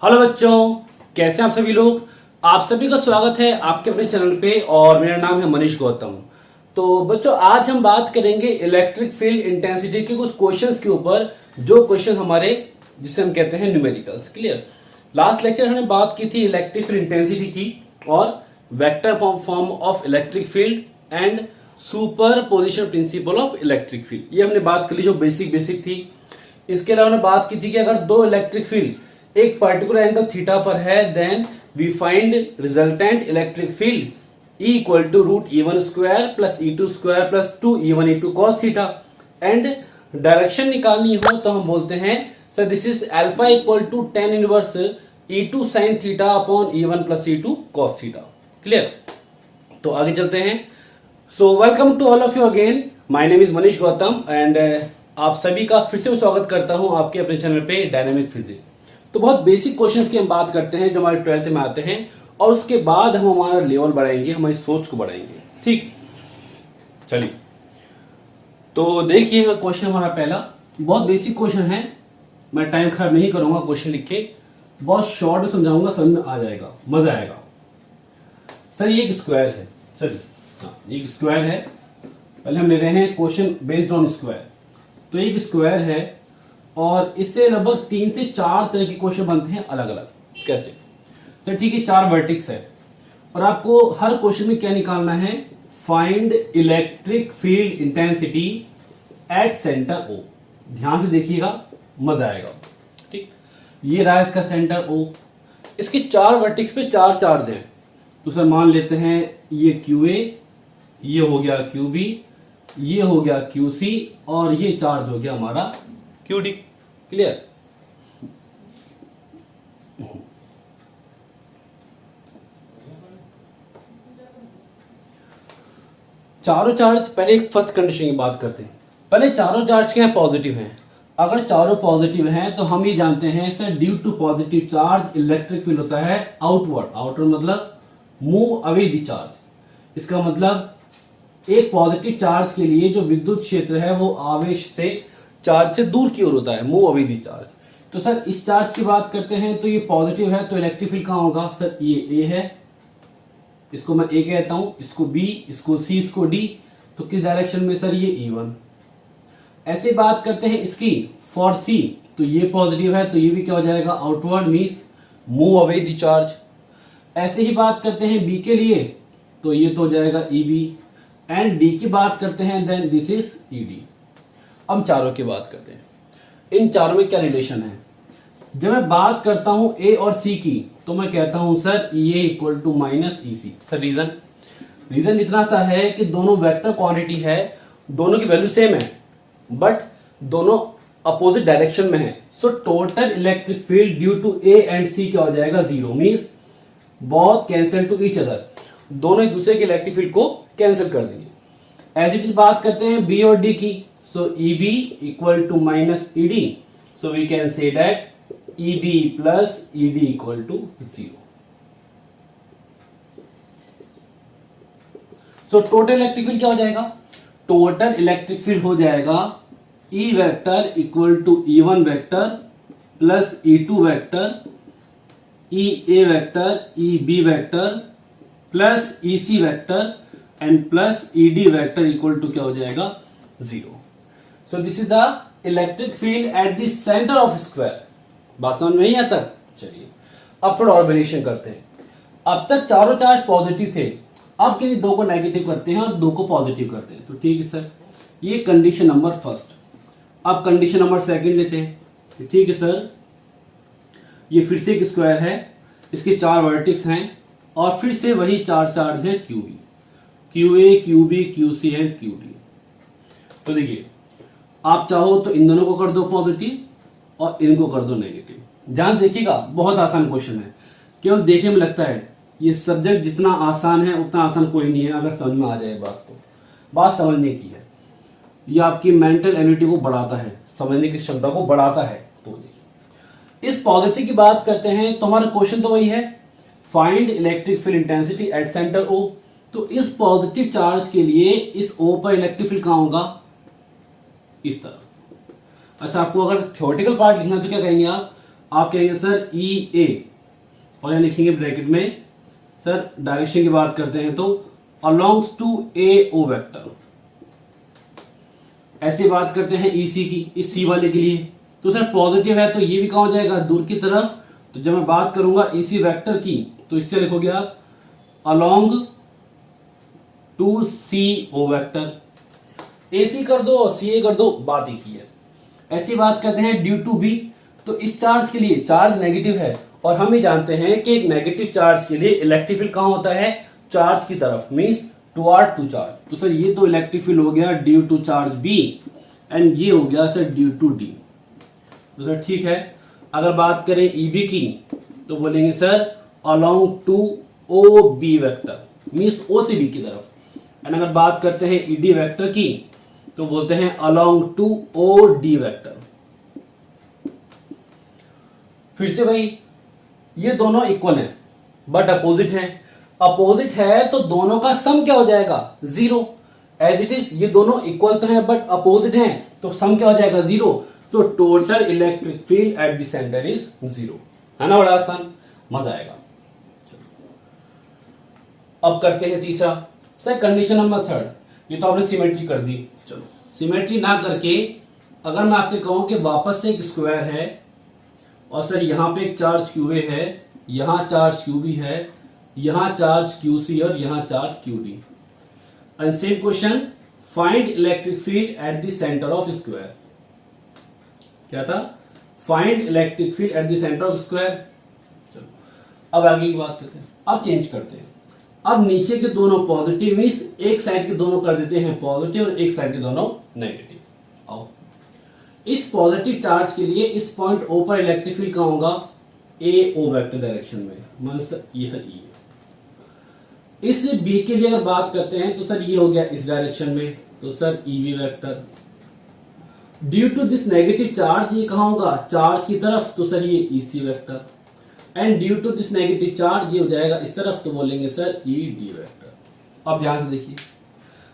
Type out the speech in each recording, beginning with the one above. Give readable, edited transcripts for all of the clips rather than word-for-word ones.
Hello बच्चों, कैसे हैं आप सभी लोग। आप सभी का स्वागत है आपके अपने चैनल पे और मेरा नाम है मनीष गौतम। तो बच्चों, आज हम बात करेंगे इलेक्ट्रिक फील्ड इंटेंसिटी के कुछ क्वेश्चंस के ऊपर, जो क्वेश्चन हमारे जिसे हम कहते हैं न्यूमेरिकल्स। क्लियर। लास्ट लेक्चर हमने बात की थी इलेक्ट्रिक फील्ड इंटेंसिटी की और vector form of electric field and super position principle of electric field. ये हमने बात कर ली जो बेसिक थी। इसके अलावा हमने बात की थी कि अगर दो इलेक्ट्रिक फील्ड एक पर्टिकुलर एंगल थीटा पर है, then we find resultant electric field E equal to root E1 square plus E2 square plus 2E1 E2 cos theta. And direction निकालनी हो तो हम बोलते हैं sir this is alpha equal to tan inverse E2 sin theta upon E1 plus E2 cos theta. Clear. तो आगे चलते हैं। So welcome to all of you again, my name is Manish Gautam and आप सभी का फिर से स्वागत करता हूं आपके अपने चैनल पे डायनेमिक फिजिक्स। तो बहुत बेसिक क्वेश्चंस की हम बात करते हैं जो हमारे 12th में आते हैं और उसके बाद हम हमारा लेवल बढ़ाएंगे, हमारी सोच को बढ़ाएंगे। ठीक, चलिए तो देखिए क्वेश्चन हमारा पहला बहुत बेसिक क्वेश्चन है। मैं टाइम खराब नहीं करूंगा, क्वेश्चन लिख के बहुत शॉर्ट में समझाऊंगा, समझ में आ जाएगा, मजा आएगा। सर ये एक स्क्वायर है, सर हाँ एक स्क्वायर है। पहले हम ले रहे हैं क्वेश्चन बेस्ड ऑन स्क्वायर। तो एक स्क्वायर है और इससे लगभग 3 से 4 तरह के क्वेश्चन बनते हैं अलग अलग। कैसे? सर ठीक है, 4 वर्टिक्स है और आपको हर क्वेश्चन में क्या निकालना है, find electric field intensity at centre O। ध्यान से देखिएगा, मजा आएगा। ठीक, ये रहा इसका सेंटर O। इसके 4 वर्टिक्स पे 4 चार्ज हैं। तो सर मान लेते हैं ये QA, ये हो गया QB, ये हो गया QC और ये चार्ज हो गया हमारा QD। क्लियर। चारों चार्ज, पहले एक फर्स्ट कंडीशन की बात करते हैं। पहले चारों चार्ज क्या है, पॉजिटिव हैं। अगर चारों पॉजिटिव हैं तो हम ये जानते हैं sir due to positive charge electric field होता है आउटवर्ड। आउटवर्ड मतलब मूव अवे द चार्ज। इसका मतलब एक पॉजिटिव चार्ज के लिए जो विद्युत क्षेत्र है वो आवेश से, चार्ज से दूर की ओर होता है, मूव अवे द चार्ज। तो सर इस चार्ज की बात करते हैं तो ये पॉजिटिव है, तो इलेक्ट्रिक फील्ड कहां होगा, सर ये A है, इसको मैं A कहता हूं, इसको B, इसको C, इसको D। तो किस डायरेक्शन में, सर ये E1। ऐसे बात करते हैं इसकी फॉर C, तो ये पॉजिटिव है तो ये भी क्या हो जाएगा, outward means move away the charge. ऐसे ही बात करते हैं B के लिए, तो ये तो हो जाएगा EB। एंड D की बात करते हैं देन दिस इज ED। अब चारों की बात करते हैं, इन चारों में क्या रिलेशन है। जब मैं बात करता हूं A और C की तो मैं कहता हूं sir EA equal to minus EC। Sir reason इतना सा है कि दोनों वेक्टर क्वांटिटी है, दोनों की वैल्यू सेम है बट दोनों अपोजिट डायरेक्शन में है। So total electric field due to A and C क्या हो जाएगा, 0 means both cancel to each other. दोनों एक दूसरे के इलेक्ट्रिक फील्ड को कैंसिल कर देंगे। एज इट इज बात करते हैं B और D की, so EB equal to minus ED, so we can say that EB plus ED equal to 0. So total electric field क्या हो जाएगा, टोटल इलेक्ट्रिक फील्ड हो जाएगा E vector equal to E1 vector plus E2 vector, EA vector, EB vector plus EC vector and plus ED vector equal to क्या हो जाएगा, 0। So this is the electric field at the center of square। बात समझ में नहीं आता? चलिए अब थोड़ा और वेरिएशन करते हैं। अब तक चारों चार्ज पॉजिटिव थे, अब किसी दो को नेगेटिव करते हैं और दो को पॉजिटिव करते हैं। तो ठीक है सर, ये कंडीशन नंबर फर्स्ट। अब कंडीशन नंबर सेकंड लेते हैं। ठीक है सर, ये फिर से एक स्क्वायर है, इसके 4 वर्टिक्स हैं और फिर से वही 4 चार्ज है QB, QA, QB, QC and QD। तो देखिए आप चाहो तो इन दोनों को कर दो पॉजिटिव और इनको कर दो नेगेटिव। ध्यान देखिएगा, बहुत आसान क्वेश्चन है, केवल देखने में लगता है ये सब्जेक्ट जितना आसान है उतना आसान कोई नहीं है अगर समझ में आ जाए बात। तो बात समझने की है, ये आपकी मेंटल एबिलिटी को बढ़ाता है, समझने की क्षमता को बढ़ाता है। तो देखिए इस पॉजिटिव की बात करते हैं तो हमारा क्वेश्चन तो वही है, find electric field intensity at centre O। तो इस पॉजिटिव चार्ज के लिए इस O पर इलेक्ट्रिक फील्ड कहां होगा, इस तरफ। अच्छा, आपको अगर थ्योरेटिकल पार्ट लिखना है तो क्या करेंगे आप कहेंगे सर ई ए, और यहाँ लिखेंगे ब्रैकेट में सर डायरेक्शन की बात करते हैं तो अलोंग्स टू ए ओ वेक्टर। ऐसे बात करते हैं ई सी की, इस सी वाले के लिए तो सर पॉजिटिव है तो ये भी कहाँ हो जाएगा, दूर की तरफ। तो जब मैं बात करूंगा ई सी वैक्टर की तो इससे लिखोगे आप along to C O vector. A C कर दो और सी ए कर दो, बात एक ही है। ऐसी बात करते हैं ड्यू टू बी, तो इस चार्ज के लिए चार्ज नेगेटिव है और हम ही जानते हैं कि एक नेगेटिव चार्ज के लिए इलेक्ट्रिक फील्ड कहां होता है, चार्ज की तरफ, मींस टुवर्ड टू चार्ज। तो सर ये तो इलेक्ट्रिक फील्ड हो गया due to charge B and ये हो गया सर ड्यू टू डी। तो सर ठीक है, अगर बात करें ई बी की तो बोलेंगे sir along to O B vector, means O से बी की तरफ। एंड अगर बात करते हैं ई डी वेक्टर की तो बोलते हैं along to O D vector. फिर से भाई ये दोनों इक्वल हैं बट अपोजिट हैं। अपोजिट है तो दोनों का सम क्या हो जाएगा, जीरो। एज इट इज ये दोनों इक्वल तो हैं बट अपोजिट हैं तो सम क्या हो जाएगा, zero. So total electric field at the centre is zero. है ना, बड़ा आसान, मजा आएगा। अब करते हैं तीसरा, सर कंडीशन नंबर थर्ड। ये तो आपने सिमेट्री कर दी, चलो सिमेट्री ना करके अगर मैं आपसे कहूं कि वापस से एक स्क्वायर है और सर यहां पे एक चार्ज क्यू ए है, यहां चार्ज क्यू बी है, यहां चार्ज क्यू सी और यहां charge Q D. And same question, find electric field at the centre of square. क्या था, find electric field at the centre of square. चलो अब आगे की बात करते हैं, अब चेंज करते हैं। अब नीचे के दोनों पॉजिटिव, मींस एक साइड के दोनों कर देते हैं पॉजिटिव और एक साइड के दोनों नेगेटिव। आओ, इस पॉजिटिव चार्ज के लिए इस पॉइंट ओ पर इलेक्ट्रिक फील्ड कहां होगा, ए ओ वेक्टर डायरेक्शन में, मींस ये है ई। इस बी के लिए अगर बात करते हैं तो सर ये हो गया इस डायरेक्शन में, तो sir E B vector. Due to this negative charge ये कहां होगा, चार्ज की तरफ, तो सर ये E C vector. And due to this negative charge ये हो जाएगा इस तरफ, तो बोलेंगे सर ई डी वेक्टर। अब ध्यान से देखिए,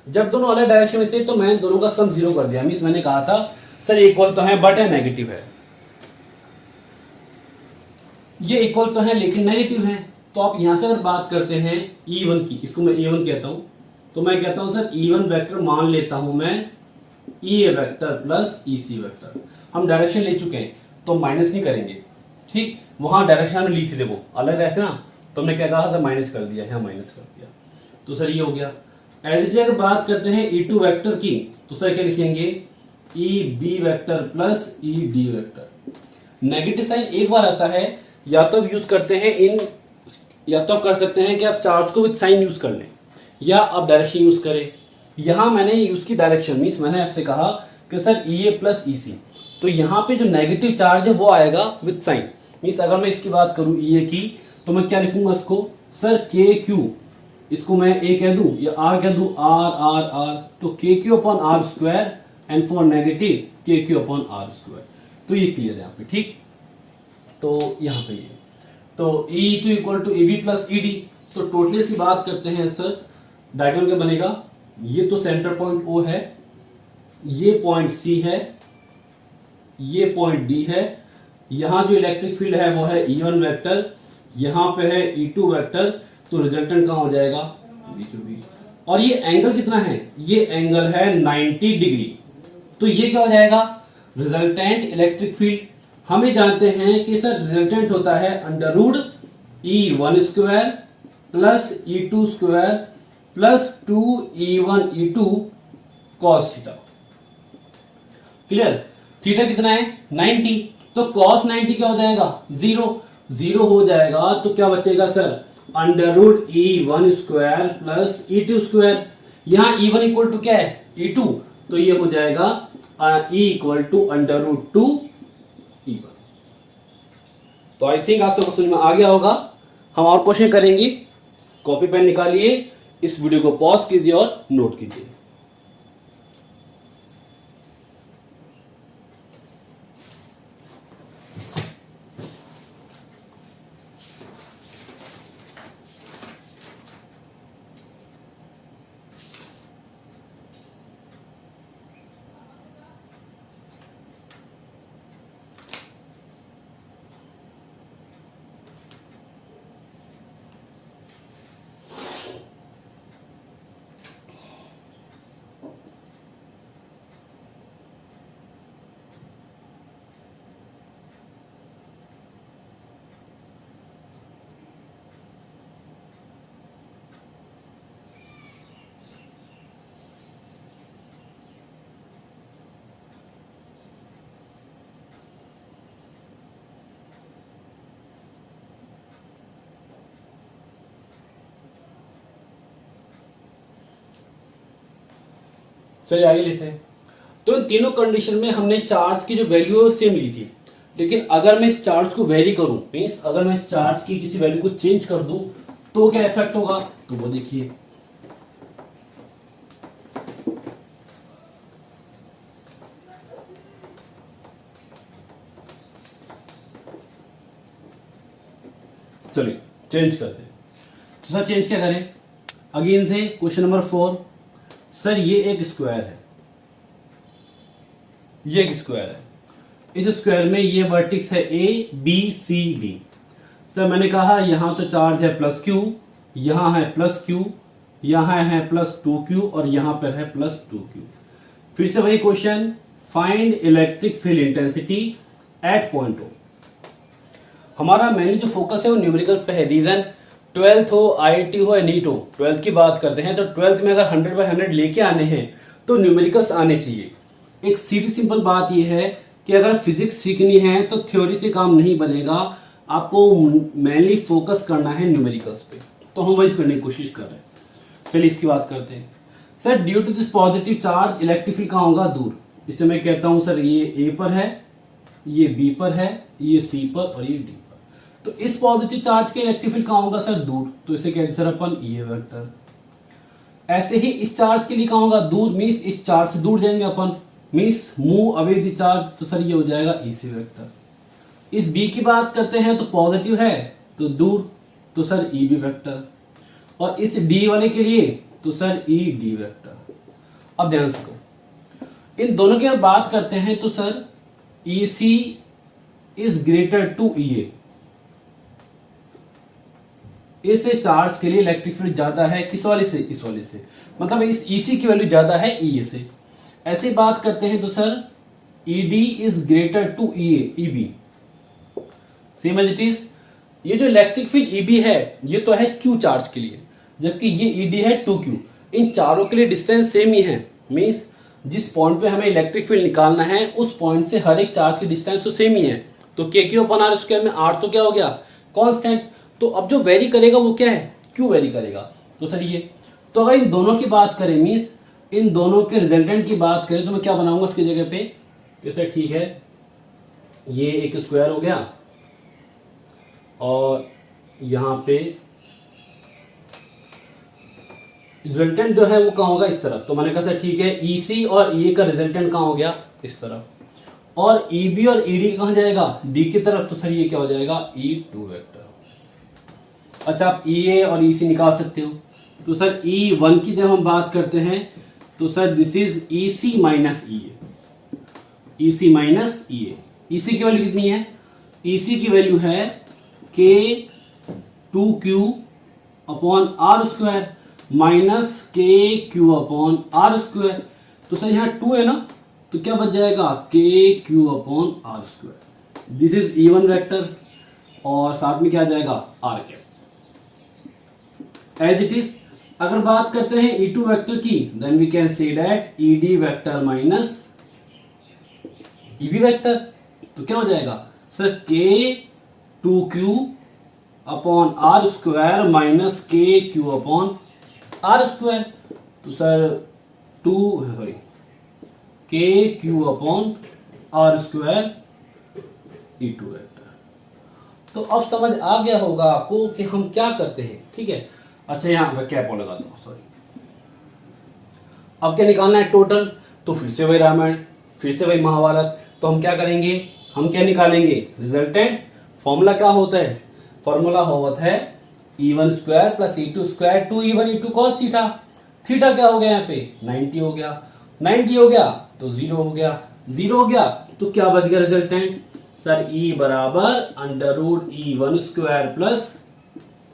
जब दोनों अलग डायरेक्शन में थे तो मैंने दोनों का सम जीरो कर दिया, मींस मैंने कहा था सर इक्वल तो है बट है नेगेटिव है। ये इक्वल तो है लेकिन नेगेटिव है। तो आप यहां से अगर बात करते हैं E1 की, इसको मैं E1 कहता हूं, तो मैं कहता हूं सर E1 वेक्टर मान लेता हूं मैं E A vector plus E C vector. हम डायरेक्शन ले चुके हैं तो माइनस नहीं करेंगे, ठीक। वहां डायरेक्शन हमने ली थी, देखो अलग रहते ना, तो हमने क्या कहा सर माइनस कर दिया, यहाँ माइनस कर दिया। तो सर ये हो गया। एज अगर बात करते हैं E2 वेक्टर की तो सर क्या लिखेंगे, E B vector plus E D vector. Negative sign एक बार आता है, या तो यूज करते हैं इन, या तो आप कर सकते हैं कि आप चार्ज को विद साइन यूज कर लें, या आप डायरेक्शन यूज करें। यहां मैंने यूज की डायरेक्शन, मीन्स मैंने आपसे कहा कि सर ई ए प्लस ई सी, तो यहाँ पे जो नेगेटिव चार्ज है वो आएगा विद साइन। मीन्स अगर मैं इसकी बात करूं ई ए की तो मैं क्या लिखूंगा इसको, सर के क्यू, इसको मैं ए कह दूं या आर कह दूं, आर आर आर, तो K Q upon R square and for negative K Q upon R square. तो ये क्लियर है यहाँ पे, ठीक। तो यहाँ पे ये तो E2 equal to A B plus E D. तो टोटली इसकी बात करते हैं सर, डायग्राम क्या बनेगा, ये तो सेंटर पॉइंट O है, ये पॉइंट C है, ये पॉइंट D है, यहां जो इलेक्ट्रिक फील्ड है वो है E1 वेक्टर, यहां पे है E2 वेक्टर। तो रिजल्टेंट कहां हो जाएगा, बीचों बीच। और ये एंगल कितना है, ये एंगल है 90 डिग्री। तो ये क्या हो जाएगा, रिजल्टेंट इलेक्ट्रिक फील्ड। हम ये जानते हैं कि सर रिजल्टेंट होता है under root E1 square plus E2 square plus 2E1 E2 cos theta. Clear, theta कितना है 90, तो कॉस 90 क्या हो जाएगा, जीरो। जीरो हो जाएगा तो क्या बचेगा sir, under root E1 square plus E2 square. यहां E1 इक्वल टू क्या है, E2, तो ये हो जाएगा E equal to under root 2 E1। तो आई थिंक आप सबको समझ में आ गया होगा। हम और क्वेश्चन करेंगे, कॉपी पेन निकालिए, इस वीडियो को पॉज कीजिए और नोट कीजिए। चलिए आगे लेते हैं। तो इन तीनों कंडीशन में हमने चार्ज की जो वैल्यू है सेम ली थी, लेकिन अगर मैं इस चार्ज को वेरी करूं, मीन्स अगर मैं इस चार्ज की किसी वैल्यू को चेंज कर दूं तो क्या इफेक्ट होगा, तो वो देखिए। चलिए चेंज करते हैं। तो सर चेंज क्या करें, अगेन से क्वेश्चन नंबर 4। सर ये एक स्क्वायर है, ये एक स्क्वायर है, इस स्क्वायर में ये वर्टिक्स है A B C D. Sir मैंने कहा यहां तो चार्ज है प्लस क्यू, यहां है प्लस क्यू, यहां है प्लस 2q और यहां पर है प्लस 2q। फिर से वही question, find electric field intensity at point O. हमारा मेनली जो फोकस है वो न्यूमेरिकल्स पे है। रीजन 12th हो, आईआईटी हो या नीट हो, 12th की बात करते हैं तो 12th में अगर 100/100 लेके आने हैं तो न्यूमेरिकल्स आने चाहिए। एक सीधी सिंपल बात यह है कि अगर फिजिक्स सीखनी है तो थ्योरी से काम नहीं बनेगा, आपको मेनली फोकस करना है न्यूमेरिकल्स पे, तो हम वही करने की कोशिश कर रहे हैं। चलिए इसकी बात करते हैं। Sir due to this positive charge electric field कहाँ होगा, दूर। इसे मैं कहता हूं सर ये ए पर है, ये बी पर है, ये सी पर और ये डी पर। तो इस पॉजिटिव चार्ज के इलेक्ट्रिक फील्ड कहाँ होगा सर, दूर, तो इसे कहते हैं सर अपन ये वेक्टर। ऐसे ही इस चार्ज के लिए कहाँ होगा, दूर, मीन्स इस चार्ज से दूर जाएंगे अपन, means move away the charge, तो सर ये हो जाएगा ई सी वेक्टर। इस बी की बात करते हैं तो पॉजिटिव है तो दूर, तो सर ई बी वेक्टर। और इस डी वाले के लिए तो सर ई डी वेक्टर। अब ध्यान से इन दोनों की बात करते हैं तो sir E C is greater to E A. इस चार्ज के लिए इलेक्ट्रिक फील्ड ज्यादा है, किस वाले से, इस वाले से, मतलब इस ईसी की वैल्यू ज्यादा है ई से। ऐसे बात करते हैं तो sir ED is greater to E B, same as it is. ये जो इलेक्ट्रिक फील्ड ईबी है ये तो है क्यू चार्ज के लिए, जबकि ये ईडी है 2q। इन चारों के लिए डिस्टेंस सेम ही है, मीन्स जिस पॉइंट पे हमें इलेक्ट्रिक फील्ड निकालना है उस पॉइंट से हर एक चार्ज की डिस्टेंस तो सेम ही है। तो K Q upon are square में आर तो क्या हो गया, कांस्टेंट। तो अब जो वेरी करेगा वो क्या है, क्यू वेरी करेगा। तो सर ये, तो अगर इन दोनों की बात करें, मीन्स इन दोनों के रिजल्टेंट की बात करें, तो मैं क्या बनाऊंगा इसकी जगह पे, जैसे ठीक है ये एक स्क्वायर हो गया और यहां पे रिजल्टेंट जो है वो कहाँ होगा, इस तरफ। तो मैंने कहा सर ठीक है ईसी और ई का रिजल्टेंट कहाँ हो गया, इस तरफ, और ईबी और ईडी कहाँ जाएगा, डी की तरफ। तो सर ये क्या हो जाएगा, ई2 वेक्टर। अच्छा आप ई और ई सी निकाल सकते हो। तो सर E1 की जब हम बात करते हैं तो sir this is E C minus E A, E C minus E A. E C की वैल्यू कितनी है, ई सी की वैल्यू है K2Q upon R square minus KQ upon R square. तो सर यहाँ 2 है ना, तो क्या बच जाएगा KQ upon R square. This is E1 vector और साथ में क्या आ जाएगा, R cap as it is. अगर बात करते हैं E2 वेक्टर की, then we can say that ED vector minus EB vector. तो क्या हो जाएगा sir K2Q upon R square minus KQ upon R square. तो sir KQ upon R square E2 vector. तो अब समझ आ गया होगा आपको कि हम क्या करते हैं, ठीक है। अच्छा यहाँ मैं कैप लगाता हूँ, सॉरी। अब क्या निकालना है, टोटल। तो फिर से वही रामायण, फिर से वही महाभारत। तो हम क्या करेंगे, हम क्या निकालेंगे, रिजल्टेंट। फॉर्मूला क्या होता है, फॉर्मूला होता है E1 square plus E2 square 2E1 E2 cos theta. Theta क्या हो गया यहाँ पे, 90 हो गया। 90 हो गया तो 0 हो गया, 0 हो गया तो क्या बच गया रिजल्टेंट, सर E बराबर under root E1 square plus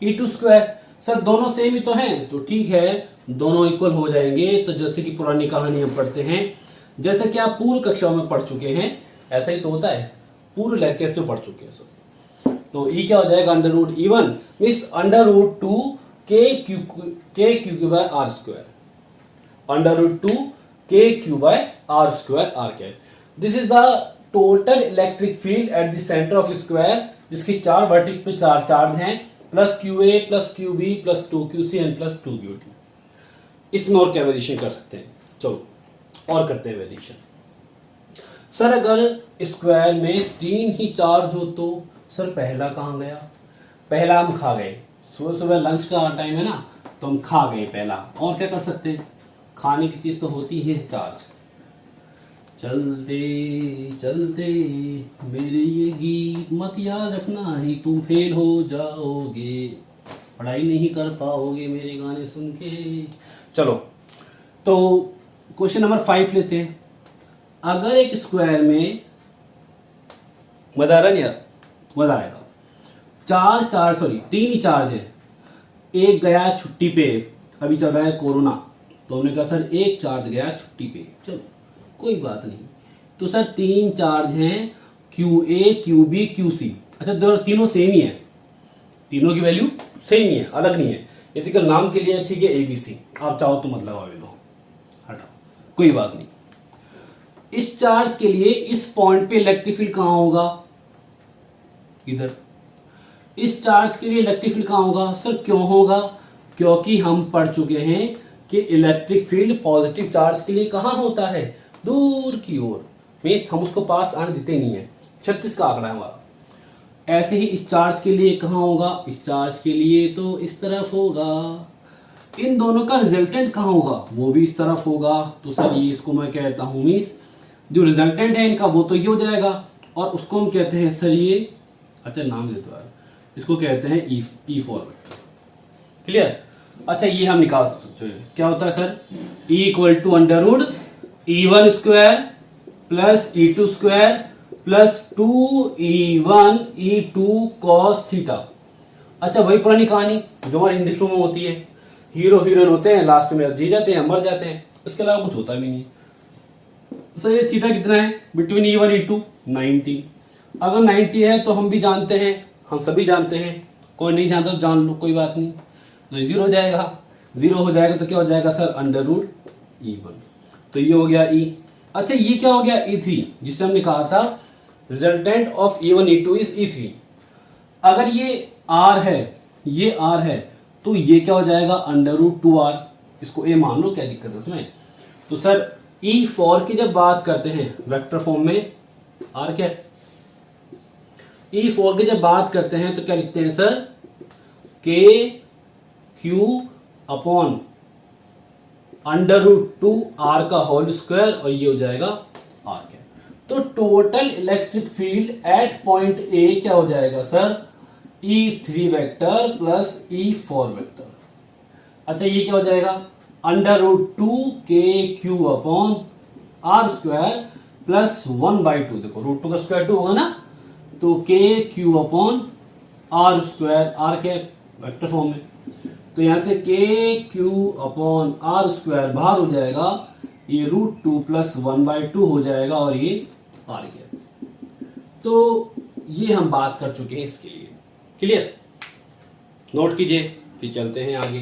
E2 square. Sir दोनों सेम ही तो हैं, तो ठीक है दोनों इक्वल हो जाएंगे। तो जैसे कि पुरानी कहानी हम पढ़ते हैं, जैसे कि आप पूर्व कक्षाओं में पढ़ चुके हैं, ऐसा ही तो होता है, पूर्व लेक्चर से पढ़ चुके हैं। तो ई क्या हो जाएगा, under root E1 means under root 2 KQ by R square, under root 2 KQ by R square R cap. This is the total electric field at the centre of square, जिसकी 4 वर्टिक्स पे 4 चार्ज हैं, plus QA plus QB plus 2QC and plus 2QD। इसमें और क्या variation कर सकते हैं, चलो और करते हैं एडिशन। सर अगर स्क्वायर में 3 ही चार्ज हो तो सर पहला कहाँ गया? पहला हम खा गए, सुबह सुबह लंच का टाइम है ना, तो हम खा गए पहला। और क्या कर सकते हैं? खाने की चीज तो होती है चार्ज। चलते चलते मेरे ये गीत मत याद रखना ही तुम फेल हो जाओगे, पढ़ाई नहीं कर पाओगे मेरे गाने सुन के। चलो तो क्वेश्चन नंबर 5 लेते हैं। अगर एक स्क्वायर में, मजा आ रहा नहीं यार? मजा आएगा। 3 ही चार्ज है। एक गया छुट्टी पे, अभी चल रहा है कोरोना, तो हमने कहा सर एक चार्ज गया छुट्टी पे, चलो कोई बात नहीं। तो सर 3 चार्ज हैं, QA QB QC। अच्छा तीनों सेम ही है, तीनों की वैल्यू सेम ही है, अलग नहीं है। ये केवल नाम के लिए ठीक है ABC, आप चाहो तो मतलब आवे लो, हटाओ कोई बात नहीं। इस चार्ज के लिए इस पॉइंट पे इलेक्ट्रिक फील्ड कहां होगा? इधर। इस चार्ज के लिए इलेक्ट्रिक फील्ड कहां होगा? सर क्यों होगा? क्योंकि हम पढ़ चुके हैं कि इलेक्ट्रिक फील्ड पॉजिटिव चार्ज के लिए कहां होता है? दूर की ओर। मीन्स हम उसको पास आने देते नहीं है। 36 का आंकड़ा है हमारा। ऐसे ही इस चार्ज के लिए कहां होगा? इस चार्ज के लिए तो इस तरफ होगा। इन दोनों का रिजल्टेंट कहां होगा? वो भी इस तरफ होगा। तो सर ये इसको मैं कहता हूं, मीन्स जो रिजल्टेंट है इनका वो तो ये हो जाएगा, और उसको हम कहते हैं सर ये, अच्छा नाम देते हैं, इसको कहते हैं ई फॉर वेक्टर। क्लियर? अच्छा ये हम निकाल सकते हैं, क्या होता है sir? E = √E1 square plus E2 square plus 2E1 E2 cos theta. अच्छा वही पुरानी कहानी जो हमारी हिंदी फिल्मों में होती है, हीरो हीरोइन होते हैं, लास्ट में जी जाते हैं, मर जाते हैं, इसके अलावा कुछ होता भी नहीं। सर ये थीटा कितना है बिटवीन E1 E2? 90। अगर 90 है तो हम भी जानते हैं, हम सभी जानते हैं, कोई नहीं जानता तो जान लो, कोई बात नहीं। तो 0 हो जाएगा, 0 हो जाएगा तो क्या हो जाएगा सर? √E1। तो ये हो गया E। अच्छा ये क्या हो गया? E3, जिससे हमने कहा था resultant of E1 E2 is E3। अगर ये R है, ये R है, तो ये क्या हो जाएगा? √2R। इसको A मान लो, क्या दिक्कत है उसमें? तो सर E4 की जब बात करते हैं वेक्टर फॉर्म में, R क्या है? E4 की जब बात करते हैं तो क्या लिखते हैं सर? KQ/√2R का होल स्क्वायर, और ये हो जाएगा R क्या। तो total electric field at point A क्या हो जाएगा sir? E3 vector plus E4 vector. अच्छा ये क्या हो जाएगा? √2KQ/R² plus 1/2। देखो √2 का स्क्वायर 2 होगा ना, तो KQ/R², R के वेक्टर फॉर्म में, तो यहां से KQ/R² बाहर हो जाएगा, ये √2 प्लस 1/2 हो जाएगा, और ये R के। तो ये हम बात कर चुके हैं इसके लिए। क्लियर? नोट कीजिए, फिर चलते हैं आगे।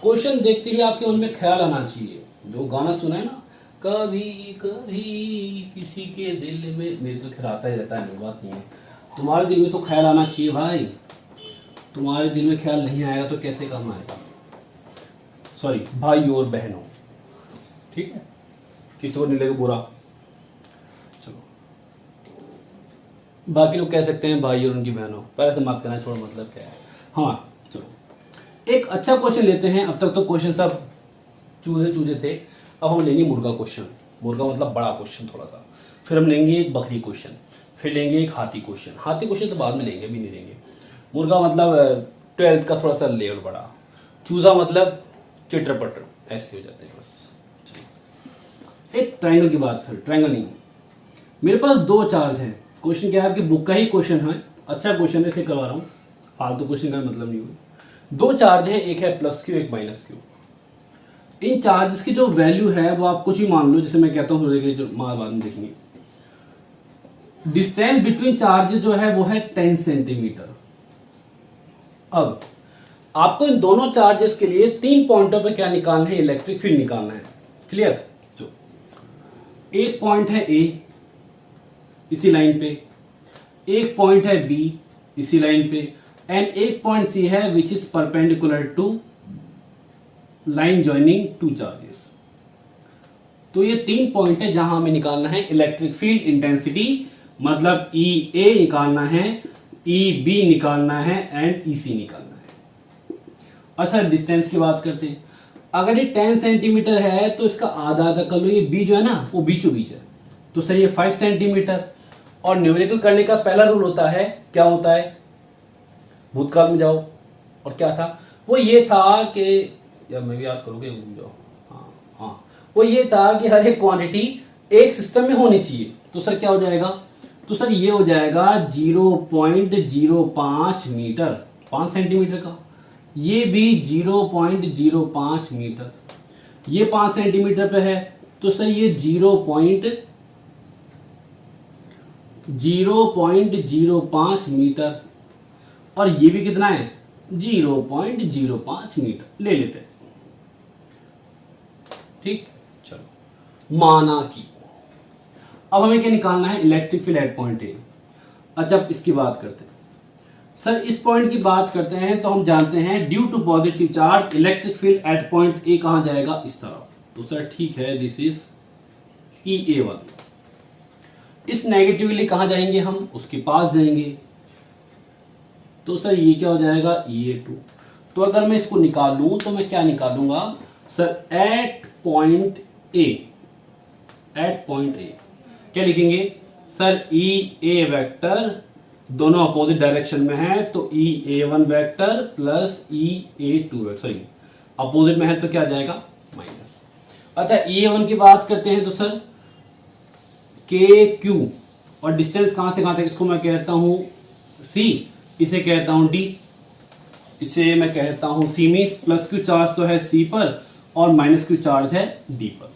क्वेश्चन देखते ही आपके मन में ख्याल आना चाहिए, जो गाना सुना है ना, कभी कभी किसी के दिल में, मेरे तो खैर आता ही रहता है, बात नहीं है, तुम्हारे दिल में तो ख्याल आना चाहिए भाई। तुम्हारे दिल में ख्याल नहीं आएगा तो कैसे काम आएगा? सॉरी भाई और बहनों, ठीक है, किसी को नहीं लगे बुरा। चलो बाकी लोग कह सकते हैं भाई और उनकी बहनों, पर ऐसे मत करना, छोड़, मतलब क्या है। हाँ चलो एक अच्छा क्वेश्चन लेते हैं। अब तक तो क्वेश्चन सब चूजे थे, अब हम लेंगे मुर्गा क्वेश्चन। मुर्गा मतलब बड़ा क्वेश्चन थोड़ा सा। फिर हम लेंगे एक बकरी क्वेश्चन, फिर लेंगे एक हाथी क्वेश्चन। हाथी क्वेश्चन तो बाद में लेंगे, अभी नहीं लेंगे। मुर्गा मतलब 12th का थोड़ा सा लेवल बड़ा। चूजा मतलब चिटर पटर, ऐसे हो जाते हैं बस। एक ट्रायंगल की बात, सर ट्रायंगल नहीं, मेरे पास 2 चार्ज हैं। क्वेश्चन क्या है, आपकी बुक का ही क्वेश्चन है, अच्छा क्वेश्चन है इसलिए करवा रहा हूँ, फालतू क्वेश्चन का मतलब नहीं हुआ। 2 चार्ज है, एक है +Q एक -Q। इन चार्जेस की जो वैल्यू है वो आप कुछ भी मान लो, जैसे मैं कहता हूँ जो बाद में देखेंगे। डिस्टेंस बिटवीन चार्जेस जो है वो है 10 सेंटीमीटर। अब आपको इन दोनों चार्जेस के लिए 3 पॉइंटों पे क्या निकालना है? इलेक्ट्रिक फील्ड निकालना है। क्लियर। तो एक पॉइंट है ए इसी लाइन पे, एक पॉइंट है बी इसी लाइन पे, एंड एक पॉइंट सी है which is perpendicular to line joining two charges. तो ये 3 पॉइंट है जहां हमें निकालना है इलेक्ट्रिक फील्ड इंटेंसिटी, मतलब ई ए निकालना है, ई बी निकालना है एंड ई सी निकालना है। अच्छा डिस्टेंस की बात करते हैं। अगर ये 10 सेंटीमीटर है तो इसका आधा आधा कर लो, ये बी जो है ना वो बीचों बीच है, तो सर ये 5 सेंटीमीटर। और न्यूमेरिकल करने का पहला रूल होता है, क्या होता है, भूतकाल में जाओ, और क्या था वो, ये था कि यार मैं भी याद करूँगा, भूल जाओ, हाँ वो ये था कि हर एक क्वांटिटी एक सिस्टम में होनी चाहिए। तो सर क्या हो जाएगा, तो सर ये हो जाएगा 0.05 मीटर, 5 सेंटीमीटर का, ये भी 0.05 मीटर, ये 5 सेंटीमीटर पे है, तो सर ये 0.05 मीटर, और ये भी कितना है 0.05 मीटर ले लेते हैं। ठीक, चलो माना कि अब हमें क्या निकालना है, इलेक्ट्रिक फील्ड एट पॉइंट ए। अच्छा अब इसकी बात करते हैं सर, इस पॉइंट की बात करते हैं तो हम जानते हैं due to positive charge electric field at point A कहां जाएगा, इस तरफ। तो सर ठीक है, दिस इज EA1। इस नेगेटिवली कहां जाएंगे हम, उसके पास जाएंगे, तो सर ये क्या हो जाएगा EA2। तो अगर मैं इसको निकालूं तो मैं क्या निकालूंगा सर, एट पॉइंट ए क्या लिखेंगे सर, EA वेक्टर दोनों अपोजिट डायरेक्शन में है, तो EA1 vector plus EA2 vector, sorry opposite में है तो क्या आ जाएगा माइनस। अच्छा EA1 की बात करते हैं तो सर KQ, और डिस्टेंस कहां से कहां तक, इसको मैं कहता हूं C, इसे कहता हूं D, इसे मैं कहता हूं C, means plus Q charge तो है C पर और माइनस Q चार्ज है D पर।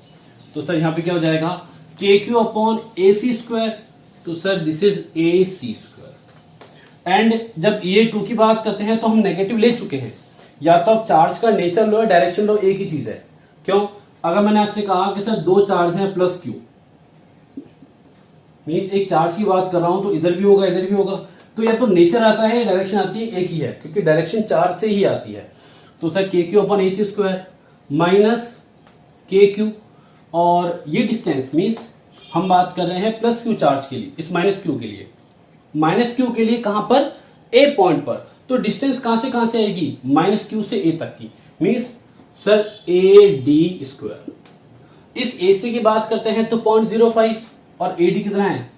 तो सर यहां पे क्या हो जाएगा KQ अपॉन AC स्क्वायर, तो sir this is AC square. And जब EA2 की बात करते हैं तो हम नेगेटिव ले चुके हैं, या तो आप चार्ज का नेचर लो या डायरेक्शन लो, एक ही चीज है। क्यों, अगर मैंने आपसे कहा कि सर 2 चार्ज हैं प्लस Q, मीन्स एक चार्ज की बात कर रहा हूं तो इधर भी होगा इधर भी होगा, तो या तो नेचर आता है या डायरेक्शन आती है, एक ही है, क्योंकि डायरेक्शन चार्ज से ही आती है। तो sir KQ upon AC square minus KQ, और ये डिस्टेंस मीन्स हम बात कर रहे हैं प्लस Q चार्ज के लिए, इस माइनस Q के लिए, माइनस Q के लिए कहां पर, A पॉइंट पर, तो डिस्टेंस कहां से आएगी माइनस Q से A तक की, मीन्स सर AD स्क्वायर। इस AC की बात करते हैं तो 0.05, और AD कितना है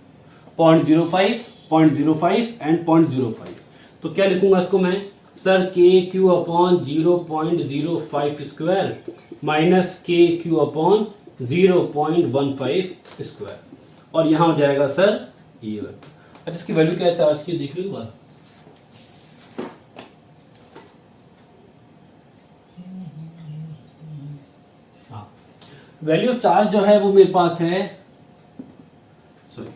0.05, 0.05 एंड 0.05। तो क्या लिखूंगा इसको मैं सर, KQ अपॉन 0.05 square minus KQ upon 0.15 square, और यहां हो जाएगा सर E1। अच्छा इसकी वैल्यू क्या है चार्ज की, देख लो बात, हाँ वैल्यू ऑफ चार्ज जो है वो मेरे पास है, sorry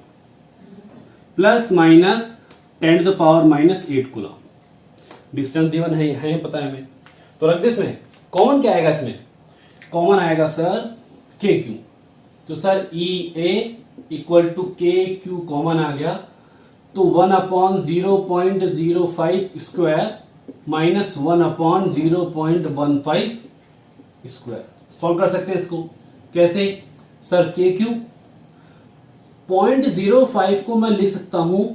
plus minus 10⁻⁻8 coulomb. Distance given है पता है हमें, तो रख दे इसमें। कॉमन क्या आएगा, इसमें कॉमन आएगा सर KQ, तो sir EA equal to KQ common आ गया, तो 1/0.05 स्क्वायर माइनस 1/0.15 स्क्वायर। सॉल्व कर सकते हैं इसको कैसे सर, KQ 0.05 को मैं लिख सकता हूं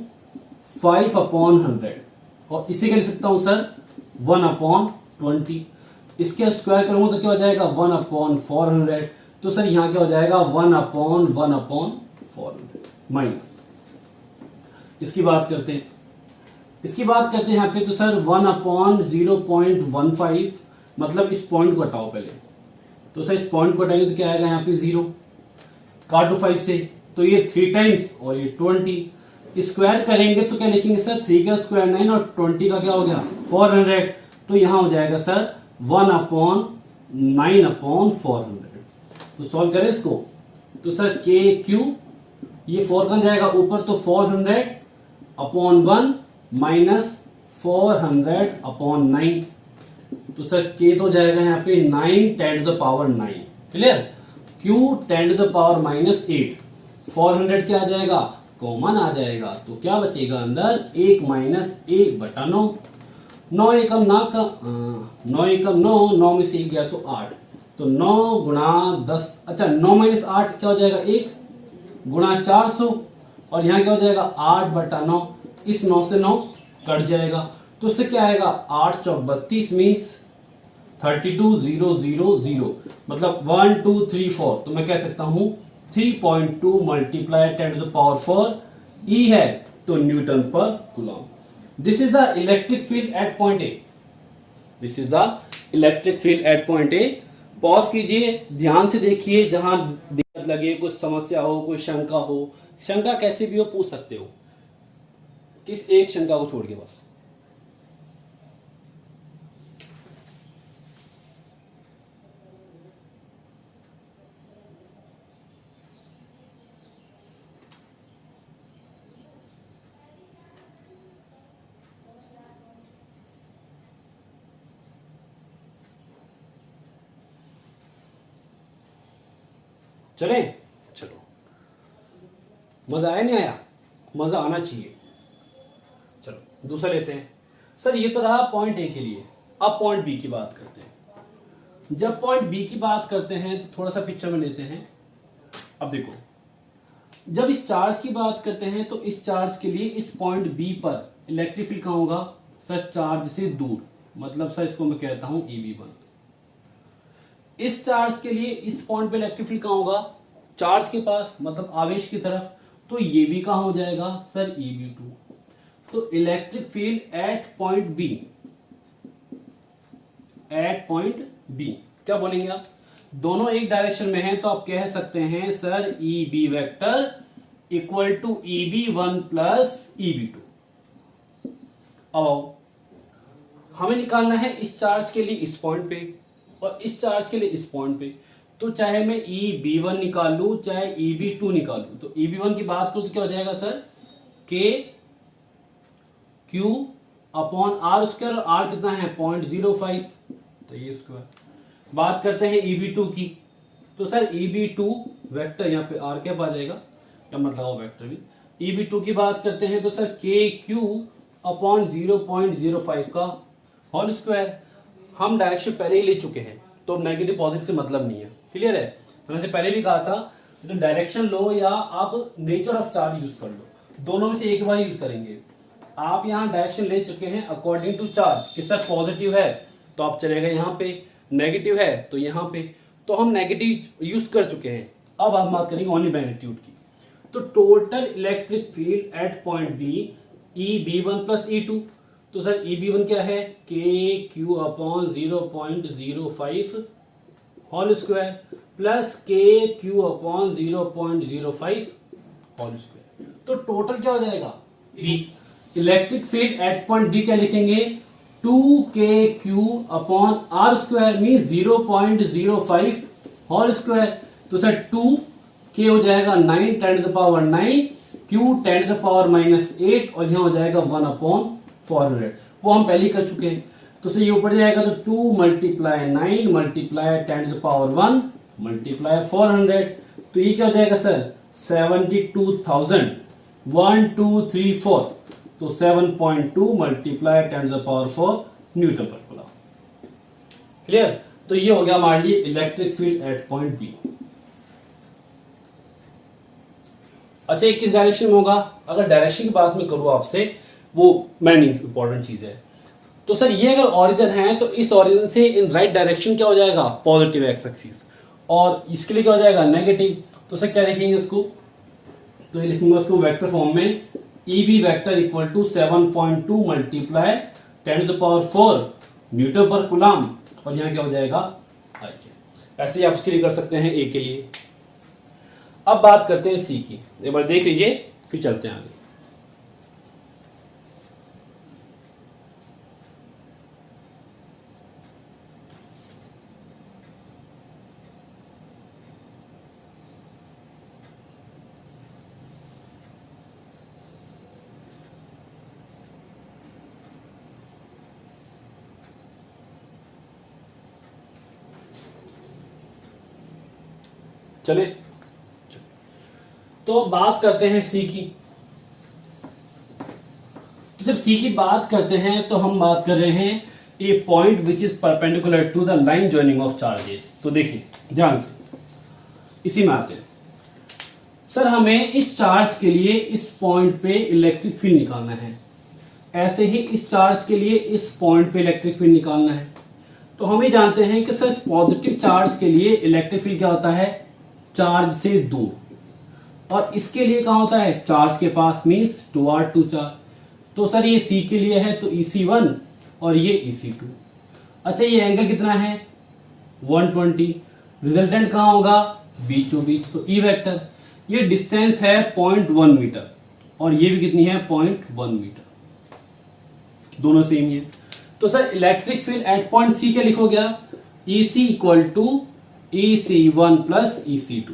5/100, और इसे क्या लिख सकता हूं सर 1/20, इसके स्क्वायर करूंगा तो क्या हो जाएगा 1/400, तो सर यहां क्या हो जाएगा 1/400 माइनस, इसकी बात करते हैं यहाँ पे, तो सर 1/0.15, मतलब इस पॉइंट को हटाओ पहले, तो सर इस पॉइंट को हटाएंगे तो क्या आएगा यहाँ पे 0, काटो 5 से, तो ये 3 टाइम्स और ये 20, स्क्वायर करेंगे तो क्या लिखेंगे सर 3 का स्क्वायर 9 और 20 का क्या हो गया 400, तो यहां हो जाएगा सर 1/9/400। तो सॉल्व करें इसको, तो सर KQ ये 4 कहां जाएगा ऊपर, तो 400/1 माइनस 400/9, तो सर K तो जाएगा यहाँ पे 9 10⁻⁹, क्लियर। Q 10⁻⁸ 400 क्या आ जाएगा, कॉमन आ जाएगा, तो क्या बचेगा अंदर 1 माइनस 1/9। 9 एकम ना का 9 एकम 9, 9 में से 1 गया तो 8, तो 9 गुणा 10, अच्छा 9 माइनस 8 क्या हो जाएगा 1 गुणा 400, और यहाँ क्या हो जाएगा 8/9, इस 9 से 9 कट जाएगा, तो उससे क्या आएगा 8 चौक 32 मीन्स 32,000, मतलब 1 2 3 4, तो मैं कह सकता हूं 3.2 मल्टीप्लाई 10⁴ ई है, तो न्यूटन पर coulomb. This is the electric field at point A, this is the electric field at point A. Pause कीजिए, ध्यान से देखिए, जहां दिक्कत लगे, कुछ समस्या हो, कोई शंका हो, शंका कैसे भी हो पूछ सकते हो, किस एक शंका को छोड़ के बस। चले, चलो, मजा आया नहीं आया, मजा आना चाहिए। चलो दूसरा लेते हैं। सर ये तो रहा पॉइंट ए के लिए, अब पॉइंट बी की बात करते हैं। जब पॉइंट बी की बात करते हैं तो थोड़ा सा पिक्चर में लेते हैं। अब देखो, जब इस चार्ज की बात करते हैं तो इस चार्ज के लिए इस पॉइंट बी पर इलेक्ट्रिक फील्ड कहाँ होगा सर, चार्ज से दूर, मतलब सर इसको मैं कहता हूं EB1। इस चार्ज के लिए इस पॉइंट पे इलेक्ट्रिक फील्ड कहाँ होगा, चार्ज के पास, मतलब आवेश की तरफ, तो ये भी कहाँ हो जाएगा सर EB2। तो electric field at point B, at point B क्या बोलेंगे आप, दोनों एक डायरेक्शन में हैं, तो आप कह सकते हैं sir EB vector equal to EB1 plus EB2। अब हमें निकालना है इस चार्ज के लिए इस पॉइंट पे और इस चार्ज के लिए इस पॉइंट पे, तो चाहे मैं EB1 निकाल लूं चाहे EB2 निकाल लूं, तो EB1 की बात करूं तो क्या हो जाएगा sir KQ upon R square, और R कितना है 0.05, तो ये स्क्वायर। बात करते हैं EB2 की, तो सर EB2 वेक्टर यहाँ पे R क्या आ जाएगा, क्या मतलब हो वेक्टर भी। EB2 की बात करते हैं तो सर KQ अपॉन 0.05 का होल स्क्वायर। हम डायरेक्शन पहले ही ले चुके हैं, तो नेगेटिव पॉजिटिव से मतलब नहीं है, क्लियर है। मैंने पहले भी कहा था, तो डायरेक्शन लो या आप नेचर ऑफ चार्ज यूज कर लो, दोनों में से एक बार यूज करेंगे। आप यहाँ डायरेक्शन ले चुके हैं अकॉर्डिंग टू चार्ज, कि सर पॉजिटिव है तो आप चलेगा यहाँ पे, नेगेटिव है तो यहाँ पे, तो हम नेगेटिव यूज कर चुके हैं। अब हम बात करेंगे ओनली मैग्नीट्यूड की। तो total electric field at point B EB1 plus E2, तो सर EB1 क्या है KQ अपॉन 0.05 होल स्क्वायर प्लस KQ अपॉन 0.05 होल स्क्वायर, तो टोटल क्या हो जाएगा electric field at point B क्या लिखेंगे 2KQ upon R square mean 0.05 whole square, तो सर 2K हो जाएगा 9 10⁹ Q 10⁻⁸ और यहाँ हो जाएगा 1 अपॉन 400, वो हम पहले ही कर चुके हैं। तो सर ये ऊपर जाएगा तो 2 मल्टीप्लाई 9 मल्टीप्लाई 10⁻1 मल्टीप्लाई 400, तो ये क्या हो जाएगा सर 72,000 1 2 3 4, तो 7.2 मल्टीप्लाई 10⁴ न्यूटन पर कूलम। क्लियर, तो ये हो गया हमारे लिए electric field at point B. अच्छा ये किस डायरेक्शन में होगा, अगर डायरेक्शन की बात मैं करूं आपसे, वो मेन इंपॉर्टेंट चीज है। तो सर ये अगर ओरिजिन है तो इस ओरिजिन से इन राइट डायरेक्शन क्या हो जाएगा पॉजिटिव एक्स एक्सिस, और इसके लिए क्या हो जाएगा नेगेटिव। तो सर क्या लिखेंगे इसको, तो ये लिखूंगा उसको वेक्टर फॉर्म में EB vector equal to 7.2 multiply 10⁴ newton पर कूलम, और यहाँ क्या हो जाएगा I के। ऐसे ही आप उसके लिए कर सकते हैं A के लिए। अब बात करते हैं C की, एक बार देख लीजिए फिर चलते हैं आगे। चले, तो बात करते हैं सी की। तो जब सी की बात करते हैं तो हम बात कर रहे हैं a point which is perpendicular to the line joining of charges. तो देखिए ध्यान से, इसी में आते हैं सर, हमें इस चार्ज के लिए इस पॉइंट पे इलेक्ट्रिक फील्ड निकालना है, ऐसे ही इस चार्ज के लिए इस पॉइंट पे इलेक्ट्रिक फील्ड निकालना है। तो हम ये जानते हैं कि सर इस पॉजिटिव चार्ज के लिए इलेक्ट्रिक फील्ड क्या होता है, चार्ज से दूर, और इसके लिए कहाँ होता है, चार्ज के पास, मीन्स टुवर्ड टू चार्ज। तो सर ये सी के लिए है तो EC1 और ये EC2। अच्छा ये एंगल कितना है, 120। रिजल्टेंट कहाँ होगा, बीचों बीच, तो E वेक्टर। ये डिस्टेंस है 0.1 मीटर और ये भी कितनी है, 0.1 मीटर, दोनों सेम ही है। तो sir electric field at point C क्या लिखोगे आप, EC equal to EC1 plus EC2।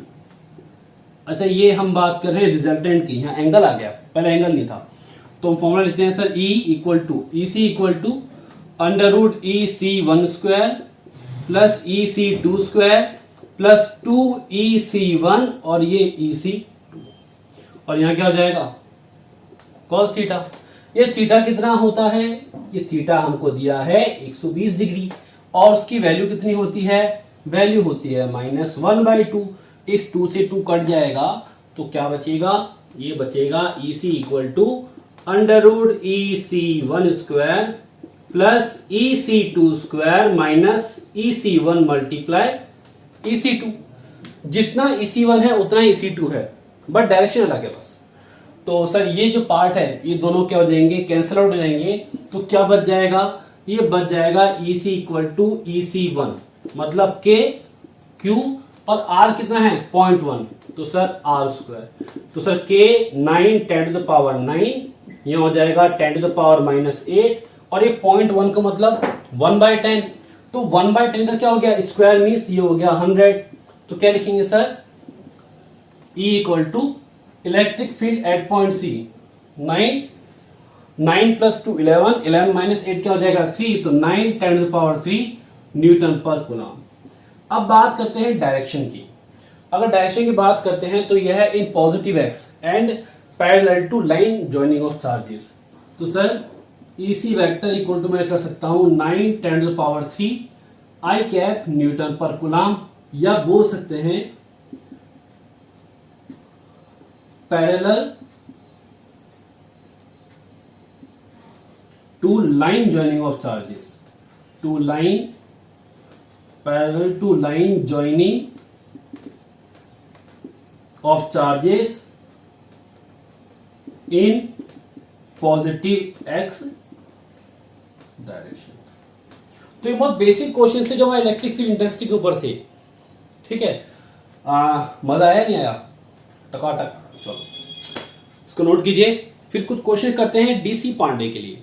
अच्छा ये हम बात कर रहे हैं रिजल्टेंट की, यहाँ एंगल आ गया, पहले एंगल नहीं था, तो हम फॉर्मूला लेते हैं sir, E equal to EC equal to under root EC1 square plus EC2 square plus 2EC1 और ये EC2, और यहाँ क्या हो जाएगा, cos थीटा। ये थीटा कितना होता है, ये थीटा हमको दिया है 120 डिग्री, और उसकी वैल्यू कितनी होती है, वैल्यू होती है -1/2। इस 2 से 2 कट जाएगा तो क्या बचेगा, ये बचेगा EC equal to under root EC1 square plus EC2 square minus EC1 multiply EC2। जितना EC1 है उतना EC2 है, बट डायरेक्शन अलग है बस। तो सर ये जो पार्ट है ये दोनों क्या हो जाएंगे, कैंसिल आउट हो जाएंगे, तो क्या बच जाएगा, ये बच जाएगा EC इक्वल टू EC1 मतलब K Q और R कितना है 0.1, तो सर R स्क्वायर। तो sir K 9 10 to the power 9, यह हो जाएगा 10 टू द पावर -8, और ये 0.1 का मतलब 1/10, तो 1/10 का क्या हो गया, स्क्वायर मीन्स ये हो गया 100। तो क्या लिखेंगे sir, E equal to electric field at point C 9 plus 2 11, 11 minus 8 क्या हो जाएगा 3, तो 9 10 टू द पावर 3 न्यूटन पर कूलम। अब बात करते हैं डायरेक्शन की। अगर डायरेक्शन की बात करते हैं तो यह है in positive x and parallel to line joining of charges. तो sir EC vector equal to मैं कर सकता हूं 9 10 to the power 3 I cap newton पर कूलम, या बोल सकते हैं parallel to line joining of charges, to line parallel to line joining of charges in positive x direction. तो ये बहुत बेसिक क्वेश्चन थे जो हमारे इलेक्ट्रिक फील्ड इंटेंसिटी के ऊपर थे, ठीक है। मजा आया नहीं आया, टकाटक, चलो इसको नोट कीजिए। फिर कुछ क्वेश्चन करते हैं DC पांडे के लिए।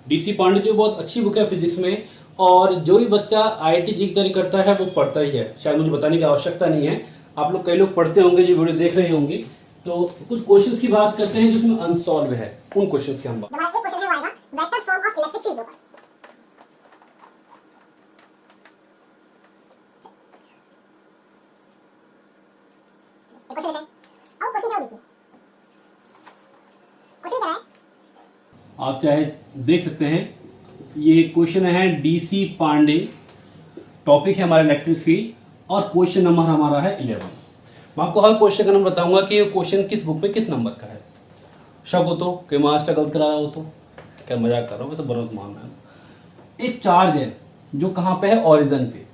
DC पांडे जो बहुत अच्छी बुक है फिजिक्स में, और जो भी बच्चा IIT जी की तैयारी करता है वो पढ़ता ही है, शायद मुझे बताने की आवश्यकता नहीं है, आप लोग कई लोग पढ़ते होंगे जो वीडियो देख रहे होंगे। तो कुछ क्वेश्चंस की बात करते हैं जिसमें अनसॉल्व है, उन क्वेश्चंस की हम बात। हमारा एक क्वेश्चन है वो आएगा vector form of electric field ऊपर। एक क्वेश्चन है, और क्वेश्चन क्या देखिए, क्वेश्चन क्या है, आप चाहे देख सकते हैं, ये क्वेश्चन है DC पांडे, टॉपिक है हमारा इलेक्ट्रिक फील्ड, और क्वेश्चन नंबर हमारा है 11। मैं आपको हर क्वेश्चन का नंबर बताऊंगा कि ये क्वेश्चन किस बुक में किस नंबर का है। शक हो तो, कोई मास्टर गलत करा रहा हो तो, क्या मजाक कर रहा हूँ मैं, तो बड़ा मानना है। एक चार्ज है जो कहाँ पे है, ओरिजिन पे,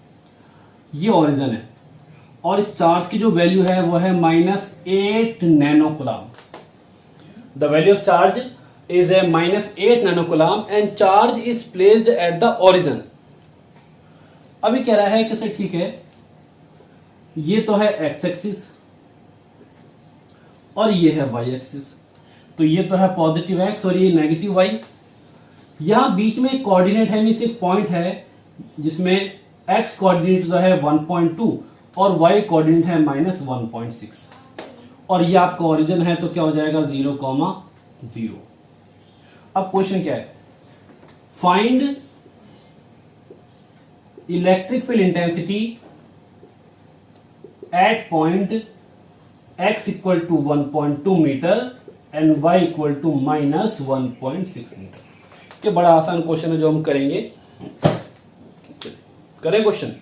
ये ओरिजिन है, और इस चार्ज की जो वैल्यू है वो है -8 nano coulomb. The value of charge is a -8 nanocoulomb and charge is placed at the origin। अभी कह रहा है कि सर ठीक है, ये तो है x एक्सिस और ये है y एक्सिस, तो ये तो है पॉजिटिव x और ये नेगेटिव y। यहां बीच में एक कोऑर्डिनेट है, मींस एक पॉइंट है जिसमें x कोऑर्डिनेट जो है 1.2 और y कोऑर्डिनेट है -1.6, और ये आपका ओरिजिन है, तो क्या हो जाएगा 0,0। अब क्वेश्चन क्या है, find electric field intensity at point x equal to 1.2 metre and y equal to minus 1.6 metre. ये बड़ा आसान क्वेश्चन है जो हम करेंगे। करें क्वेश्चन।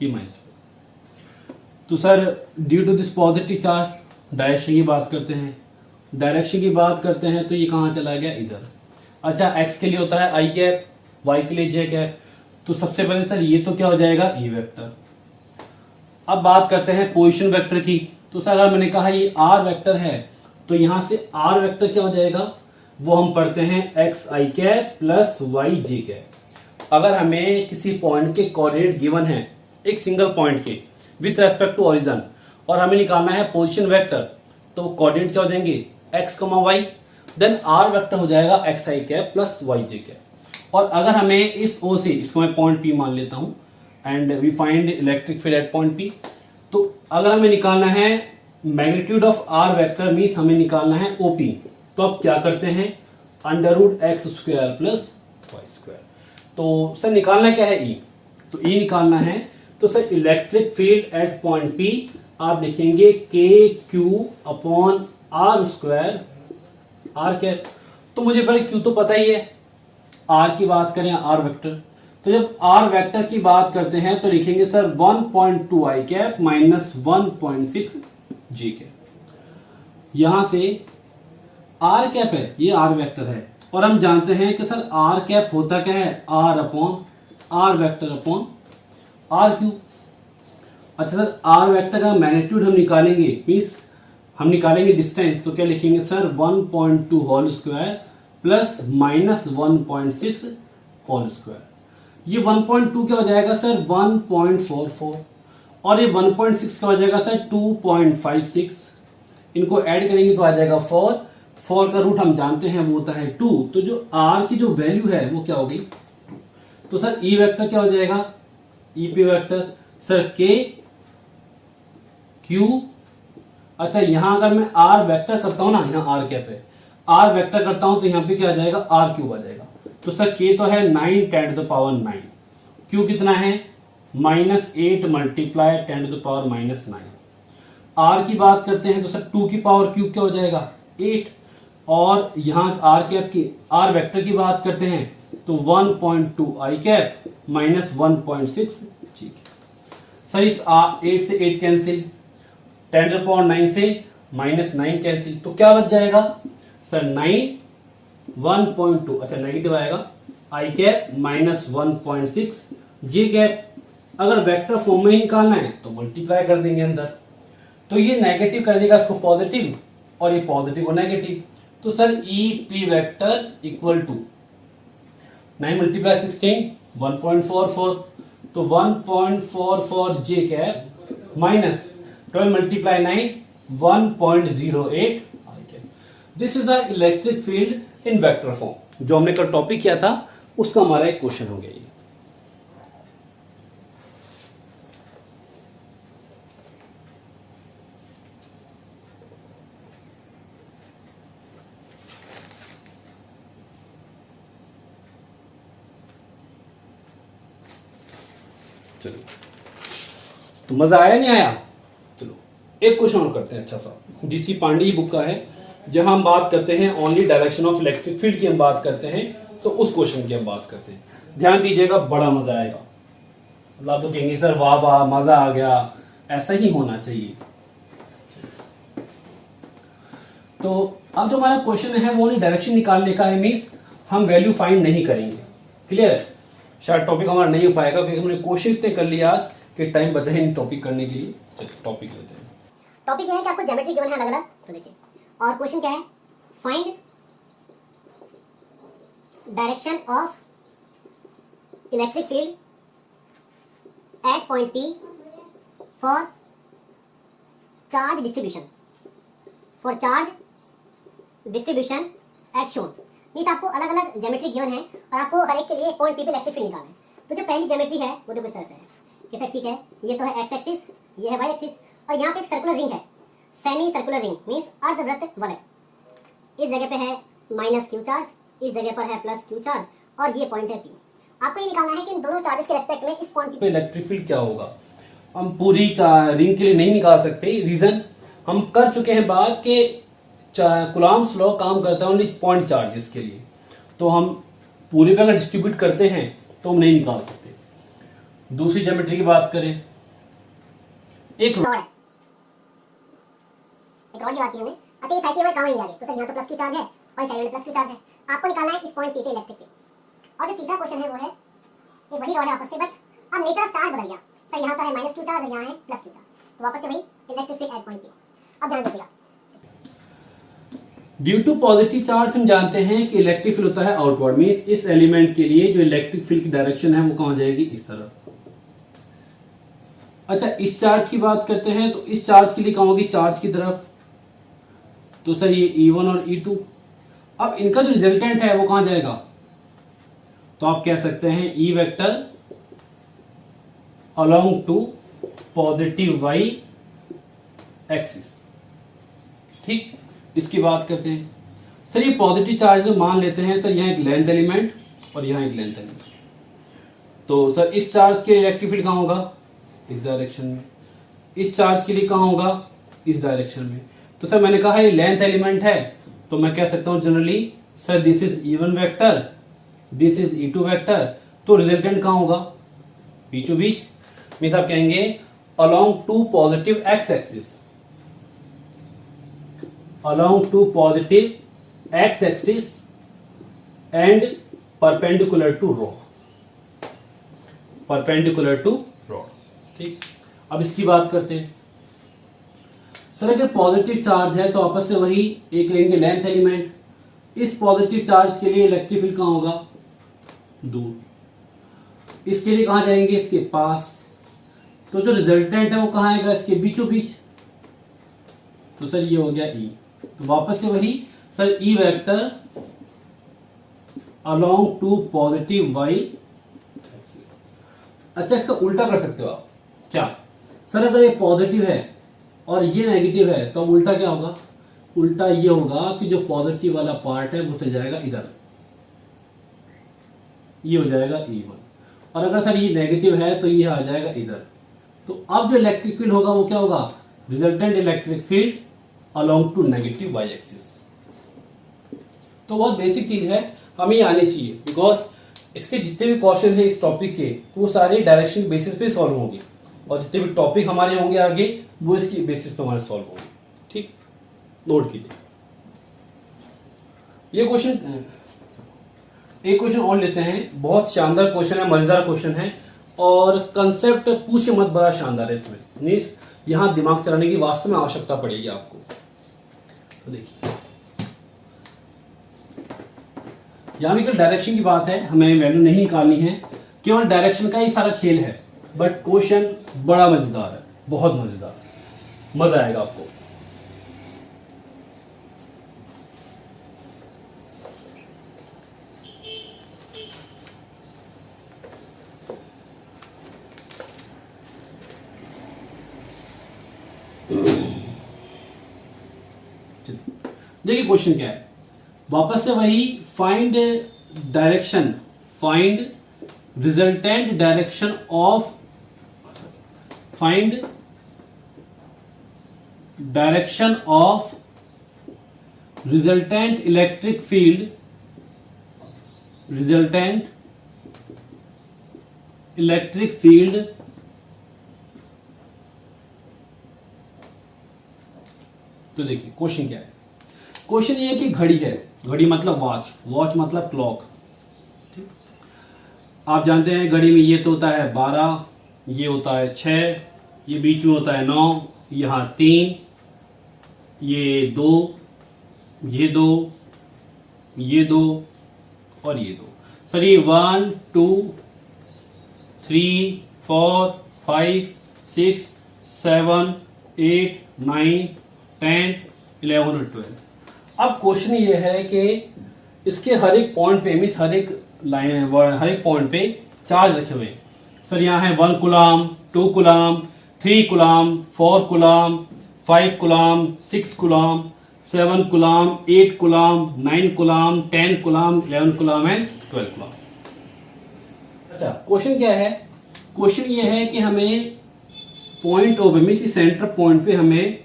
ये माइनस, तो sir due to this positive charge direction की बात करते हैं। डायरेक्शन की बात करते हैं तो ये कहाँ चला गया, इधर। अच्छा, x के लिए होता है आई कैप, y के लिए जे कैप। तो सबसे पहले सर ये तो क्या हो जाएगा, ई वेक्टर। अब बात करते हैं पोजीशन वेक्टर की। तो सर अगर मैंने कहा ये r वेक्टर है तो यहां से r वेक्टर क्या हो जाएगा, वो हम पढ़ते हैं x i cap plus y j cap. अगर हमें किसी पॉइंट के कोऑर्डिनेट गिवन है, एक सिंगल पॉइंट के विथ रेस्पेक्ट टू ओरिजिन, और हमें निकालना है पोजीशन वेक्टर, तो कोऑर्डिनेट क्या हो जाएंगे, x, y, then r vector हो जाएगा x i cap plus y j cap. और अगर हमें इस O से, इसको मैं पॉइंट P मान लेता हूं, and we find electric field at point P, तो अगर हमें निकालना है magnitude of r vector means हमें निकालना है OP, तो अब क्या करते हैं, under root X square plus Y square. तो सर निकालना क्या है, E, तो E निकालना है। तो sir electric field at point P आप लिखेंगे K Q upon R square R cap. तो मुझे पहले क्यू तो पता ही है, आर की बात करें आर वेक्टर, तो जब आर वेक्टर की बात करते हैं तो लिखेंगे सर 1.2 आई कैप माइनस 1.6 जी कैप। यहां से आर कैप है, ये आर वेक्टर है, और हम जानते हैं कि सर आर कैप होता क्या है, R upon R vector upon R Q. अच्छा सर आर वेक्टर का मैग्नीट्यूड हम निकालेंगे, मीन्स हम निकालेंगे डिस्टेंस, तो क्या लिखेंगे sir 1.2 whole square plus minus 1.6 whole square. ये 1.2 क्या हो जाएगा सर 1.44, और ये 1.6 क्या हो जाएगा सर 2.56। इनको ऐड करेंगे तो आ जाएगा 4 का रूट हम जानते हैं वो होता है 2, तो जो r की जो वैल्यू है वो क्या होगी 2। तो सर ई वेक्टर क्या हो जाएगा, ई पी वेक्टर सर के क्यू। अच्छा यहां अगर मैं r वेक्टर करता हूं ना, यहाँ r कैप है, r वेक्टर करता हूं तो यहाँ पे क्या आ जाएगा, r क्यूब आ जाएगा। तो सर k तो है 9 10 टू द पावर 9, q कितना है -8 multiply 10 to the power -9। r की बात करते हैं तो सर 2 की पावर क्यूब क्या हो जाएगा 8, और यहाँ r कैप की r वेक्टर की बात करते हैं तो 1.2 आई कैप माइनस 1.6 जी। सर इस 8 से 8 कैंसिल, 10 टू द पावर 9 से -9 कैंसिल, तो क्या बच जाएगा सर 9 1.2, अच्छा नेगेटिव आएगा, आई कैप माइनस 1.6 जे कैप। अगर वेक्टर फॉर्म में ही निकालना है तो मल्टीप्लाई कर देंगे अंदर, तो ये नेगेटिव कर देगा इसको पॉजिटिव, और ये पॉजिटिव और नेगेटिव। तो sir E P vector equal to 9 multiply 16 1.44, तो 1.44 J cap minus 12 multiply 9 1.08 this is the electric field in vector form. जो हमने कल टॉपिक किया था उसका हमारा एक क्वेश्चन हो गया ये। चलो तो मजा आया नहीं आया, चलो एक क्वेश्चन और करते हैं अच्छा सा, डीसी पांडे बुक का है, जहां हम बात करते हैं only direction of electric field की हम बात करते हैं, तो उस क्वेश्चन की हम बात करते हैं। ध्यान दीजिएगा, बड़ा मजा आएगा, मतलब आप तो कहेंगे सर वाह वाह मजा आ गया, ऐसा ही होना चाहिए। तो अब जो हमारा क्वेश्चन है वो ओनली डायरेक्शन निकालने का है, मीन्स हम वैल्यू फाइंड नहीं करेंगे। क्लियर है, शायद टॉपिक हमारा नहीं हो पाएगा क्योंकि हमने कोशिश इतने कर लिया आज कि टाइम बचा ही नहीं टॉपिक करने के लिए। चलिए टॉपिक लेते हैं। टॉपिक ये है कि आपको ज्योमेट्री गिवन है अलग अलग, तो देखिए, और क्वेश्चन क्या है, find direction of electric field at point P for charge distribution at shown. Means आपको अलग अलग ज्योमेट्री गिवन है और आपको हर एक के लिए पॉइंट P पे इलेक्ट्रिक फील्ड निकालना है। तो जो पहली ज्योमेट्री है वो देखो इस तरह से है कि सर ठीक है, ये तो है एक्स एक्सिस, ये है वाई एक्सिस, और यहाँ पे एक सर्कुलर रिंग है, सेमी सर्कुलर रिंग मीन्स अर्धवृत्त वलय। इस जगह पे है माइनस क्यू चार्ज, इस जगह पर है प्लस क्यू चार्ज, और ये पॉइंट है P। आपको ये निकालना है कि इन दोनों चार्जेस के रेस्पेक्ट में इस पॉइंट तो इलेक्ट्रिक फील्ड क्या होगा। हम पूरी रिंग के लिए नहीं निकाल सकते, रीजन हम कर चुके हैं बात के कूलम्ब्स लॉ काम करता है ओनली पॉइंट चार्जेस के लिए, तो हम पूरे पे अगर डिस्ट्रीब्यूट करते हैं तो हम नहीं निकाल सकते। दूसरी ज्योमेट्री की बात करें, एक रॉड है, एक रॉड की बात की हमने। अच्छा ये साइड में काम नहीं आगे, तो सर यहाँ तो प्लस क्यू चार्ज है और इस साइड में प्लस क्यू चार्ज है। आपको निकालना है इस पॉइंट P पे इलेक्ट्रिक फील्ड। और जो तीसरा क्वेश्चन है वो है ये वही रॉड है आपस में, बट अब नेचर ऑफ चार्ज बदल गया। सर यहाँ तो है माइनस क्यू चार्ज और यहाँ है प्लस क्यू चार्ज, तो वापस से वही electric field at point P। अब ध्यान दीजिएगा, ड्यू टू पॉजिटिव चार्ज हम जानते हैं कि इलेक्ट्रिक फील्ड होता है आउटवर्ड, मींस इस एलिमेंट के लिए जो इलेक्ट्रिक फील्ड की डायरेक्शन है वो कहाँ जाएगी, इस तरफ। अच्छा इस चार्ज की बात करते हैं तो इस चार्ज के लिए कहाँ होगी, चार्ज की तरफ, तो सर ये E1 और E2। अब इनका जो रिजल्टेंट है वो कहाँ जाएगा, तो आप कह सकते हैं E vector along to positive y axis. ठीक, इसकी बात करते हैं। सर ये पॉजिटिव चार्ज मान लेते हैं, सर यहाँ एक लेंथ एलिमेंट और यहाँ एक लेंथ एलिमेंट, तो सर इस चार्ज के इलेक्ट्रिक फील्ड कहाँ होगा, इस डायरेक्शन में। इस चार्ज के लिए कहाँ होगा, इस डायरेक्शन में। तो सर मैंने कहा ये लेंथ एलिमेंट है, तो मैं कह सकता हूँ generally sir this is E1 vector, this is E2 vector, तो रिजल्टेंट कहाँ होगा, बीचों बीच। मीन्स आप कहेंगे along to positive X axis, along to positive x axis and perpendicular to rod, perpendicular to rod। ठीक, अब इसकी बात करते हैं। सर अगर पॉजिटिव चार्ज है तो आपस में वही एक लेंगे लेंथ एलिमेंट। इस पॉजिटिव चार्ज के लिए इलेक्ट्रिक फील्ड कहाँ होगा, दूर। इसके लिए कहाँ जाएंगे, इसके पास। तो जो रिजल्टेंट है वो कहाँ आएगा, इसके बीचों बीच। तो सर ये हो गया E, तो वापस से वही sir E vector along to positive y axis. अच्छा इसका उल्टा कर सकते हो आप, क्या सर अगर ये पॉजिटिव है और ये नेगेटिव है तो अब उल्टा क्या होगा, उल्टा ये होगा कि जो पॉजिटिव वाला पार्ट है वो चल जाएगा इधर, ये हो जाएगा E1, और अगर सर ये नेगेटिव है तो ये आ जाएगा इधर। तो अब जो इलेक्ट्रिक फील्ड होगा वो क्या होगा, resultant electric field along to negative y axis. तो बहुत बेसिक चीज है, हमें ये आनी चाहिए, बिकॉज इसके जितने भी क्वेश्चन है इस टॉपिक के वो सारे डायरेक्शन बेसिस पे सॉल्व होंगे, और जितने भी टॉपिक हमारे होंगे आगे वो इसकी बेसिस पे हमारे सॉल्व होंगे। ठीक, नोट कीजिए ये क्वेश्चन। एक क्वेश्चन और लेते हैं, बहुत शानदार क्वेश्चन है, मजेदार क्वेश्चन है, और कंसेप्ट पूछे मत बड़ा शानदार है। इसमें मीन्स यहां दिमाग चलाने की वास्तव में आवश्यकता पड़ेगी आपको। तो देखिए यहां भी केवल डायरेक्शन की बात है, हमें वैल्यू नहीं निकालनी है, केवल डायरेक्शन का ही सारा खेल है, बट क्वेश्चन बड़ा मजेदार है, बहुत मजेदार, मजा आएगा आपको। देखिए क्वेश्चन क्या है, वापस से वही find direction, find resultant direction of, find direction of resultant electric field, resultant electric field तो देखिए क्वेश्चन क्या है, क्वेश्चन ये है कि घड़ी है, घड़ी मतलब वॉच, वॉच मतलब क्लॉक। ठीक, आप जानते हैं घड़ी में ये तो होता है 12, ये होता है 6, ये बीच में होता है 9, यहाँ 3, ये 2, ये 2, ये 2 और ये 2। सर ये 1 2 3 4 5 6 7 8 9 10 11 और 12। अब क्वेश्चन ये है कि इसके हर एक पॉइंट पे, मीन्स हर एक लाइन, हर एक पॉइंट पे चार्ज रखे हुए हैं। सर यहाँ है 1 coulomb, 2 coulomb, 3 coulomb, 4 coulomb, 5 coulomb, 6 coulomb, 7 coulomb, 8 coulomb, 9 coulomb, 10 coulomb, 11 coulomb and 12 coulomb. अच्छा, क्वेश्चन क्या है? क्वेश्चन ये है कि हमें पॉइंट ओ मीन इस सेंटर पॉइंट पे हमें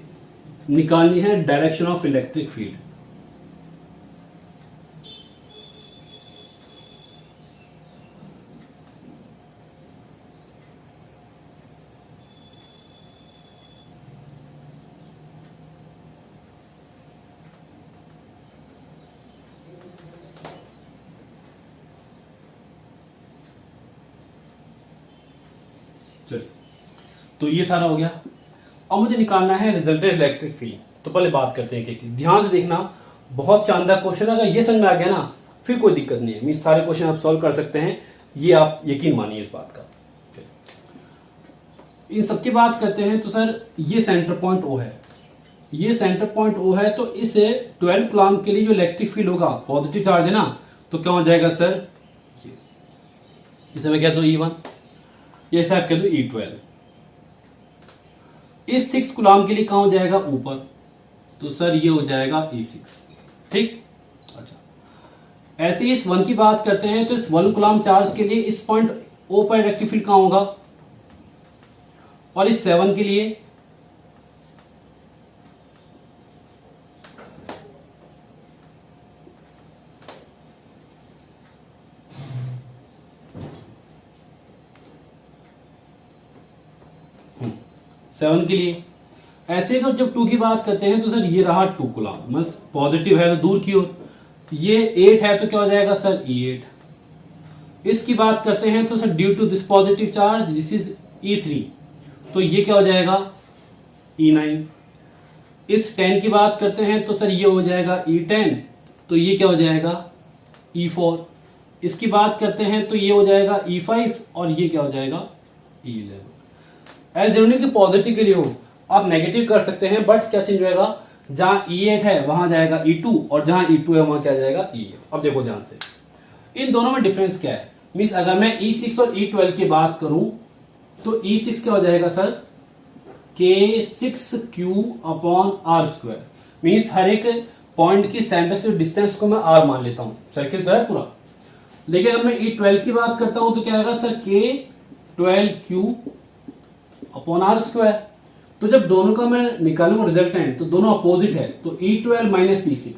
निकालनी है डायरेक्शन ऑफ इलेक्ट्रिक फील्ड। चलिए, तो ये सारा हो गया। अब मुझे निकालना है रिजल्टेंट इलेक्ट्रिक फील्ड। तो पहले बात करते हैं कि ध्यान से देखना, बहुत शानदार क्वेश्चन है। अगर ये समझ में आ गया ना फिर कोई दिक्कत नहीं है, मीन सारे क्वेश्चन आप सॉल्व कर सकते हैं, ये आप यकीन मानिए इस बात का। इन सबकी बात करते हैं तो सर ये सेंटर पॉइंट ओ है, ये सेंटर पॉइंट ओ है, तो इस 12 कूलम्ब के लिए जो इलेक्ट्रिक फील्ड होगा, पॉजिटिव चार्ज है ना, तो क्या हो जाएगा सर, इसे मैं कह दो E1, ये आप कह दो E12। इस 6 कूलम्ब के लिए कहां हो जाएगा, ऊपर, तो सर ये हो जाएगा E6। ठीक, अच्छा। ऐसे ही इस 1 की बात करते हैं तो इस 1 कूलम्ब चार्ज के लिए इस पॉइंट O पर इलेक्ट्रिक फील्ड कहां होगा, और इस 7 के लिए सेवन के लिए। ऐसे तो जब 2 की बात करते हैं तो सर ये रहा 2 कूलम्ब, बस पॉजिटिव है तो दूर की ओर, ये 8 है तो क्या हो जाएगा सर E8। इसकी बात करते हैं तो sir due to this positive charge this is E3, तो ये क्या हो जाएगा E9। इस 10 की बात करते हैं तो सर ये हो जाएगा E10, तो ये क्या हो जाएगा E4। इसकी बात करते हैं तो ये हो जाएगा E5, और ये क्या हो जाएगा E11। एज जरूरी कि पॉजिटिव के लिए हो, आप नेगेटिव कर सकते हैं, बट क्या चेंज होएगा, जहां E8 है वहां जाएगा E2, और जहां E2 है वहां क्या जाएगा E8। अब देखो ध्यान से, इन दोनों में डिफरेंस क्या है, मीन्स अगर मैं E6 और E12 की बात करूं तो E6 क्या हो जाएगा सर, K6Q/R²। मीन्स हर एक पॉइंट की सेंटर से डिस्टेंस को मैं R मान लेता हूं, सर्किल तो है पूरा। लेकिन अगर मैं E12 की बात करता हूं तो क्या आएगा सर, K12Q/R²। तो जब दोनों का मैं निकालूंगा रिजल्टेंट तो दोनों अपोजिट है, तो E12 माइनस E6,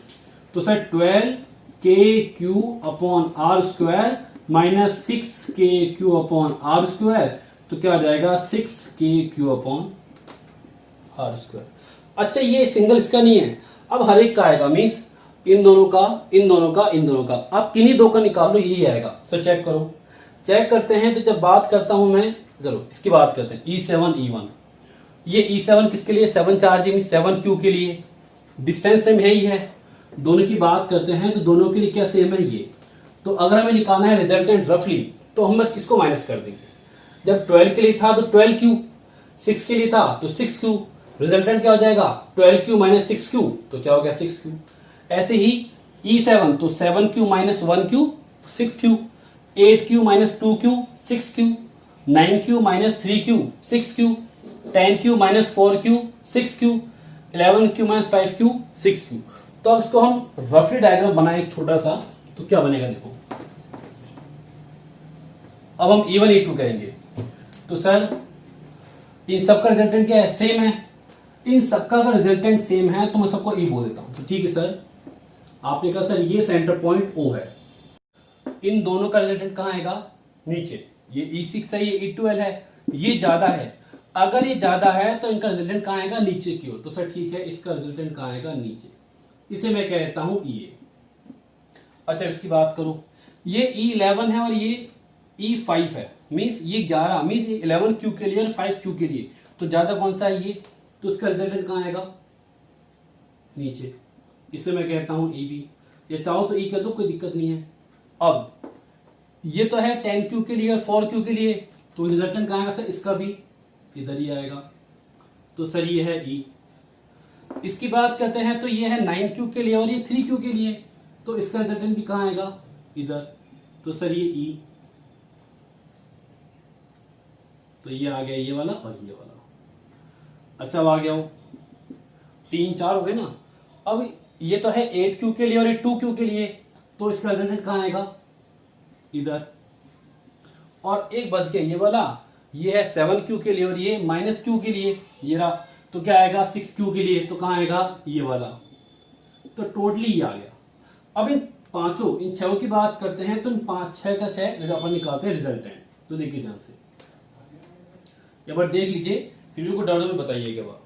तो सर 12KQ/R² माइनस 6KQ/R², तो क्या आ जाएगा 6KQ/R²। अच्छा, ये सिंगल इसका नहीं है, अब हर एक का आएगा, मीन्स इन दोनों का, इन दोनों का, इन दोनों का, आप किन्हीं दो का निकाल लो, यही आएगा। सर चेक करो, चेक करते हैं। तो जब बात करता हूं मैं, चलो इसकी बात करते हैं, E7 E1, ये E7 किसके लिए, 7 चार्ज, 7Q के लिए, डिस्टेंस सेम है ही है। दोनों की बात करते हैं तो दोनों के लिए क्या सेम है ये, तो अगर हमें निकालना है रिजल्टेंट रफली तो हम बस इसको माइनस कर देंगे। जब 12 के लिए था तो 12Q, 6 के लिए था तो 6Q, रिजल्टेंट क्या हो जाएगा 12Q माइनस 6Q, तो क्या हो गया 6Q। ऐसे ही E7 तो 7Q minus 1Q 6Q, 8Q minus 2Q 6Q, 9Q minus 3Q 6Q, 10Q minus 4Q 6Q, 11Q minus 5Q 6Q। तो अब इसको हम रफली डायग्राम बनाए एक छोटा सा, तो क्या बनेगा देखो। अब हम E1 E2 करेंगे, तो सर इन सबका रिजल्टेंट क्या है, सेम है। इन सबका अगर रिजल्टेंट सेम है तो मैं सबको E बोल देता हूं, तो ठीक है सर। आपने कहा सर ये सेंटर पॉइंट O है, इन दोनों का रिजल्टेंट कहां आएगा, नीचे। ये E6 है, ये E12 है, ये ज्यादा है। अगर ये ज्यादा है तो इनका रिजल्टेंट कहां आएगा, नीचे की ओर। तो सर ठीक है, इसका रिजल्टेंट कहां आएगा, नीचे। इसे मैं कह देता हूं E। अच्छा, इसकी बात करो, ये E11 है और ये E5 है, मीन्स ये 11, मीन्स 11Q के लिए और 5Q के लिए, तो ज्यादा कौन सा है ये, तो इसका रिजल्टेंट कहां आएगा, नीचे। इसे मैं कहता हूं EB, ये चाहो तो E कर दो, कोई दिक्कत नहीं है। अब ये तो है 10Q के लिए और 4Q के लिए, तो रिजल्टेंट कहां आएगा सर, इसका भी इधर ही आएगा, तो सर ये है E। इसकी बात करते हैं तो ये है 9Q के लिए और ये 3Q के लिए, तो इसका रिजल्टेंट भी कहां आएगा, इधर, तो सर ये E। तो ये आ गया ये वाला और ये वाला। अच्छा, अब आ गया हो 3 4 हो गए ना। अब ये तो है 8Q के लिए और ये 2Q के लिए, तो इसका रिजल्टेंट कहां आएगा, इधर। और एक बच गया ये वाला, ये है 7Q के लिए और ये -Q के लिए, ये रहा। तो क्या आएगा 6Q के लिए, तो कहाँ आएगा ये वाला। तो टोटली ये आ गया। अब इन पांचों, इन छह की बात करते हैं, तो इन 5 6 का 6 अपन निकालते हैं रिजल्टेंट। तो देखिए ध्यान से, एक बार देख लीजिए, फिर मेरे को डाउट में बताइएगा बात।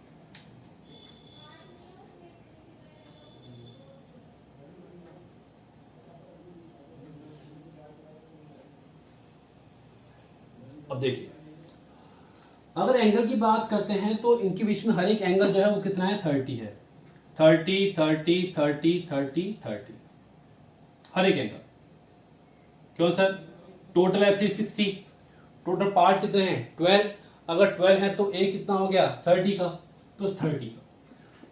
अब देखिए, अगर एंगल की बात करते हैं तो इनके बीच में हर एक एंगल जो है वो कितना है, 30 है। 30 30 30 30 30 हर एक एंगल। क्यों सर, टोटल है 360, टोटल पार्ट कितने हैं 12। अगर 12 है तो ए कितना हो गया 30 का, तो 30 का।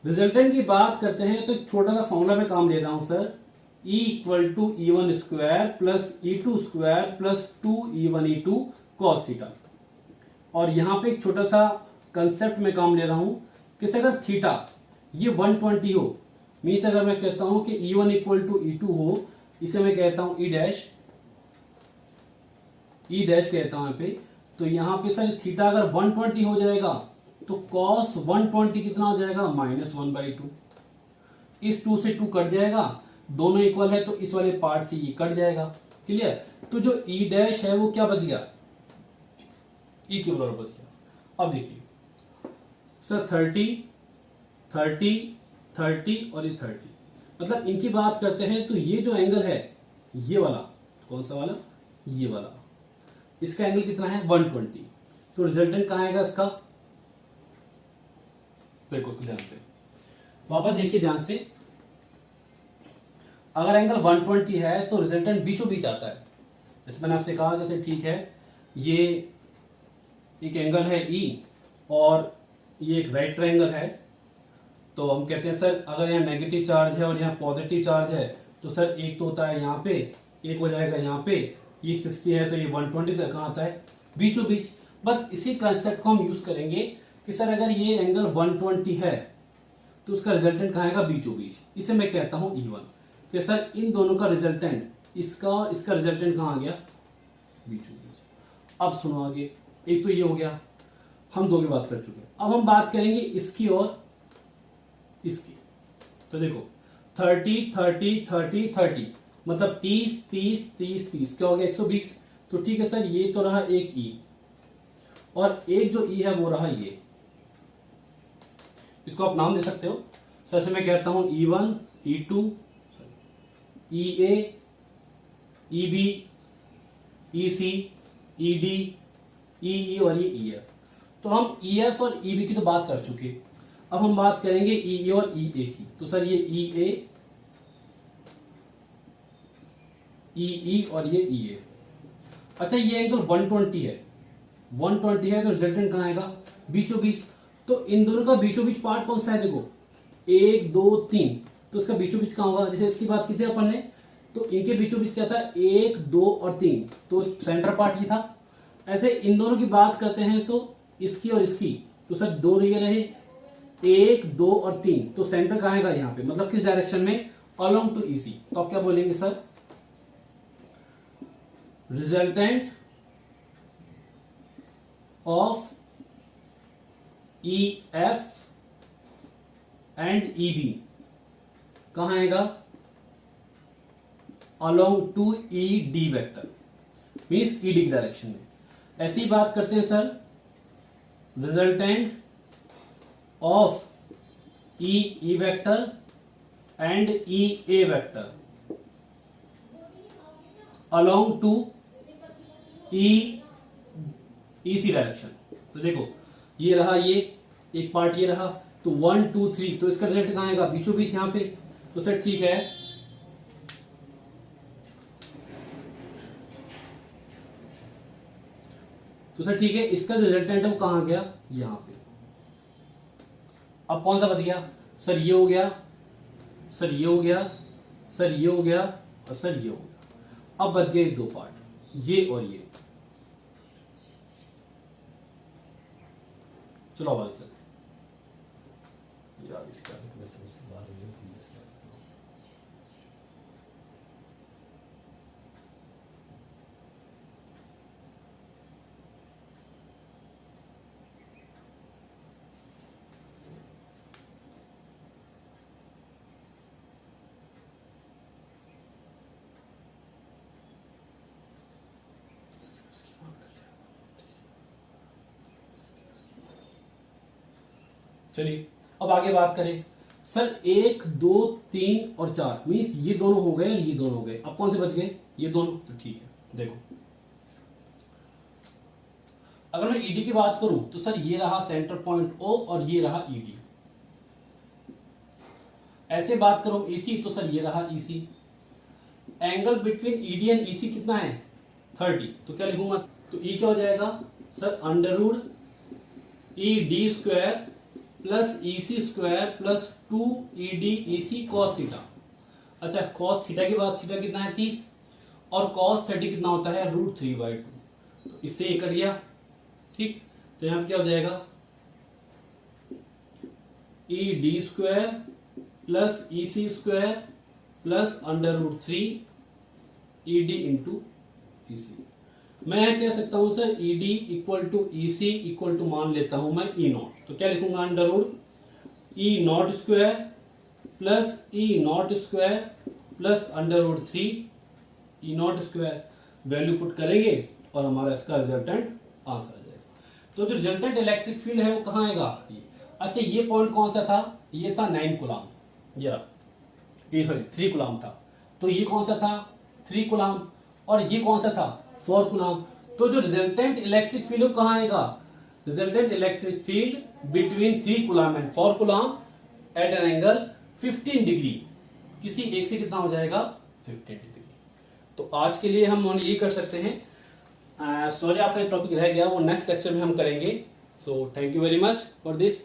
रिजल्टेंट की बात करते हैं तो एक छोटा सा फॉर्मूला में काम ले रहा हूं sir, E = E1 square plus E2 square plus 2E1 E2 cos theta. और यहां पे एक छोटा सा कंसेप्ट में काम ले रहा हूं कि अगर थीटा ये 120 हो, मीन्स अगर मैं कहता हूं कि E1 = E2 हो, इसे मैं कहता हूं E डैश कहता हूं यहाँ पे। तो यहाँ पे सर थीटा अगर 120 हो जाएगा तो cos 120 कितना हो जाएगा, -1/2। इस 2 से 2 कट जाएगा, दोनों इक्वल है तो इस वाले पार्ट से ये कट जाएगा। क्लियर। तो जो E डैश है वो क्या बच गया, E के बराबर बच गया। अब देखिए सर 30 30 30 और ये 30, मतलब इनकी बात करते हैं तो ये जो एंगल है ये वाला, कौन सा वाला, ये वाला, इसका एंगल कितना है 120। तो रिजल्टेंट कहां आएगा इसका, देखो ध्यान से, वापस देखिए ध्यान से। अगर एंगल 120 है तो रिजल्टेंट बीचों बीच आता है। जैसे मैंने आपसे कहा, जैसे ठीक है ये एक एंगल है E और ये एक राइट ट्रायंगल है, तो हम कहते हैं सर अगर यहाँ नेगेटिव चार्ज है और यहाँ पॉजिटिव चार्ज है तो सर एक तो होता है यहाँ पे, एक हो जाएगा यहाँ पे। ये 60 है तो ये 120 तक आता है बीचों बीच। बस इसी कंसेप्ट को हम यूज करेंगे कि सर अगर ये एंगल 120 है तो उसका रिजल्टेंट कहाँ आएगा, बीचों बीच। इसे मैं कहता हूँ E1, कि सर इन दोनों का रिजल्टेंट, इसका और इसका रिजल्टेंट कहाँ आ गया, बीचों बीच। अब सुनो आगे, एक तो ये हो गया, हम दो की बात कर चुके हैं। अब हम बात करेंगे इसकी और इसकी। तो देखो 30 30 30 30, मतलब 30 30 30 30 क्या हो गया 120। तो ठीक है सर, ये तो रहा एक E और एक जो E है वो रहा ये, इसको आप नाम दे सकते हो। सर से मैं कहता हूं E1 E2 EA EB EC ED EE और ये EF। तो हम EF और EB की तो बात कर चुके, अब हम बात करेंगे EE और EA की। तो सर ये EA EE और ये EA। अच्छा ये एंगल 120 है, 120 है तो रिजल्टेंट कहाँ आएगा, बीचों बीच। तो इन दोनों का बीचों बीच पार्ट कौन सा है, देखो 1 2 3, तो इसका बीचों बीच कहाँ होगा। जैसे इसकी बात की थी अपन ने, तो इनके बीचों बीच क्या था 1 2 और 3, तो सेंटर पार्ट ये था। ऐसे इन दोनों की बात करते हैं तो इसकी और इसकी, तो सर दोनों ये रहे 1 2 और 3, तो सेंटर कहाँ आएगा यहाँ पे, मतलब किस डायरेक्शन में, अलोंग टू EC। तो आप क्या बोलेंगे sir, resultant of EF and EB कहां आएगा, along to ED vector, means ED की डायरेक्शन में। ऐसी बात करते हैं sir, resultant of EE vector and EA vector along to EC direction. तो देखो ये रहा, ये एक पार्ट ये रहा, तो 1 2 3, तो इसका रिजल्ट कहाँ आएगा, बीचों बीच यहाँ पे। तो सर ठीक है, तो सर ठीक है, इसका रिजल्टेंट है वो कहाँ गया, यहाँ पे। अब कौन सा बच गया, सर ये हो गया, सर ये हो गया, सर ये हो गया और सर ये हो गया। अब बच गए दो पार्ट, ये और ये। चलो आगे चलते यार, इसका चलिए अब आगे बात करें। सर 1 2 3 और 4 मीन्स ये दोनों हो गए, ये दोनों हो गए, अब कौन से बच गए? ये दोनों। तो ठीक है, देखो अगर मैं ईडी की बात करूं तो सर ये रहा सेंटर पॉइंट ओ और ये रहा ईडी। ऐसे बात करूं ईसी तो सर ये रहा EC. Angle between ED and EC कितना है? 30। तो क्या लिखूंगा? तो ई क्या हो जाएगा sir? Under root E D square plus E C square plus 2 E D E C cos theta. अच्छा कॉस थीटा के बाद थीटा कितना है? 30 और कॉस 30 कितना होता है? √3/2। तो इससे ये कट गया, ठीक। तो यहां पे क्या हो जाएगा? E D square plus E C square plus √3 E D into E C. मैं कह सकता हूं sir E D equal to E C equal to मान लेता हूं मैं ई नॉट। तो क्या लिखूंगा? Under root E naught square plus E naught square plus √3 E naught square. Value put करेंगे और हमारा इसका रिजल्टेंट आंसर आ जाएगा। तो जो रिजल्टेंट इलेक्ट्रिक फील्ड है वो कहाँ आएगा? अच्छा ये पॉइंट कौन सा था? ये था 9 कूलाम, ये सॉरी 3 कूलाम था। तो ये कौन सा था? 3 कूलाम। और ये कौन सा था? 4 कूलाम। तो जो रिजल्टेंट इलेक्ट्रिक फील्ड कहाँ आएगा? Resultant electric field between 3 coulomb and 4 coulomb at an angle 15 degree. किसी एक से कितना हो जाएगा? 15 डिग्री। तो आज के लिए हम ये कर सकते हैं। सॉरी आपका टॉपिक रह गया, वो नेक्स्ट लेक्चर में हम करेंगे। So thank you very much for this.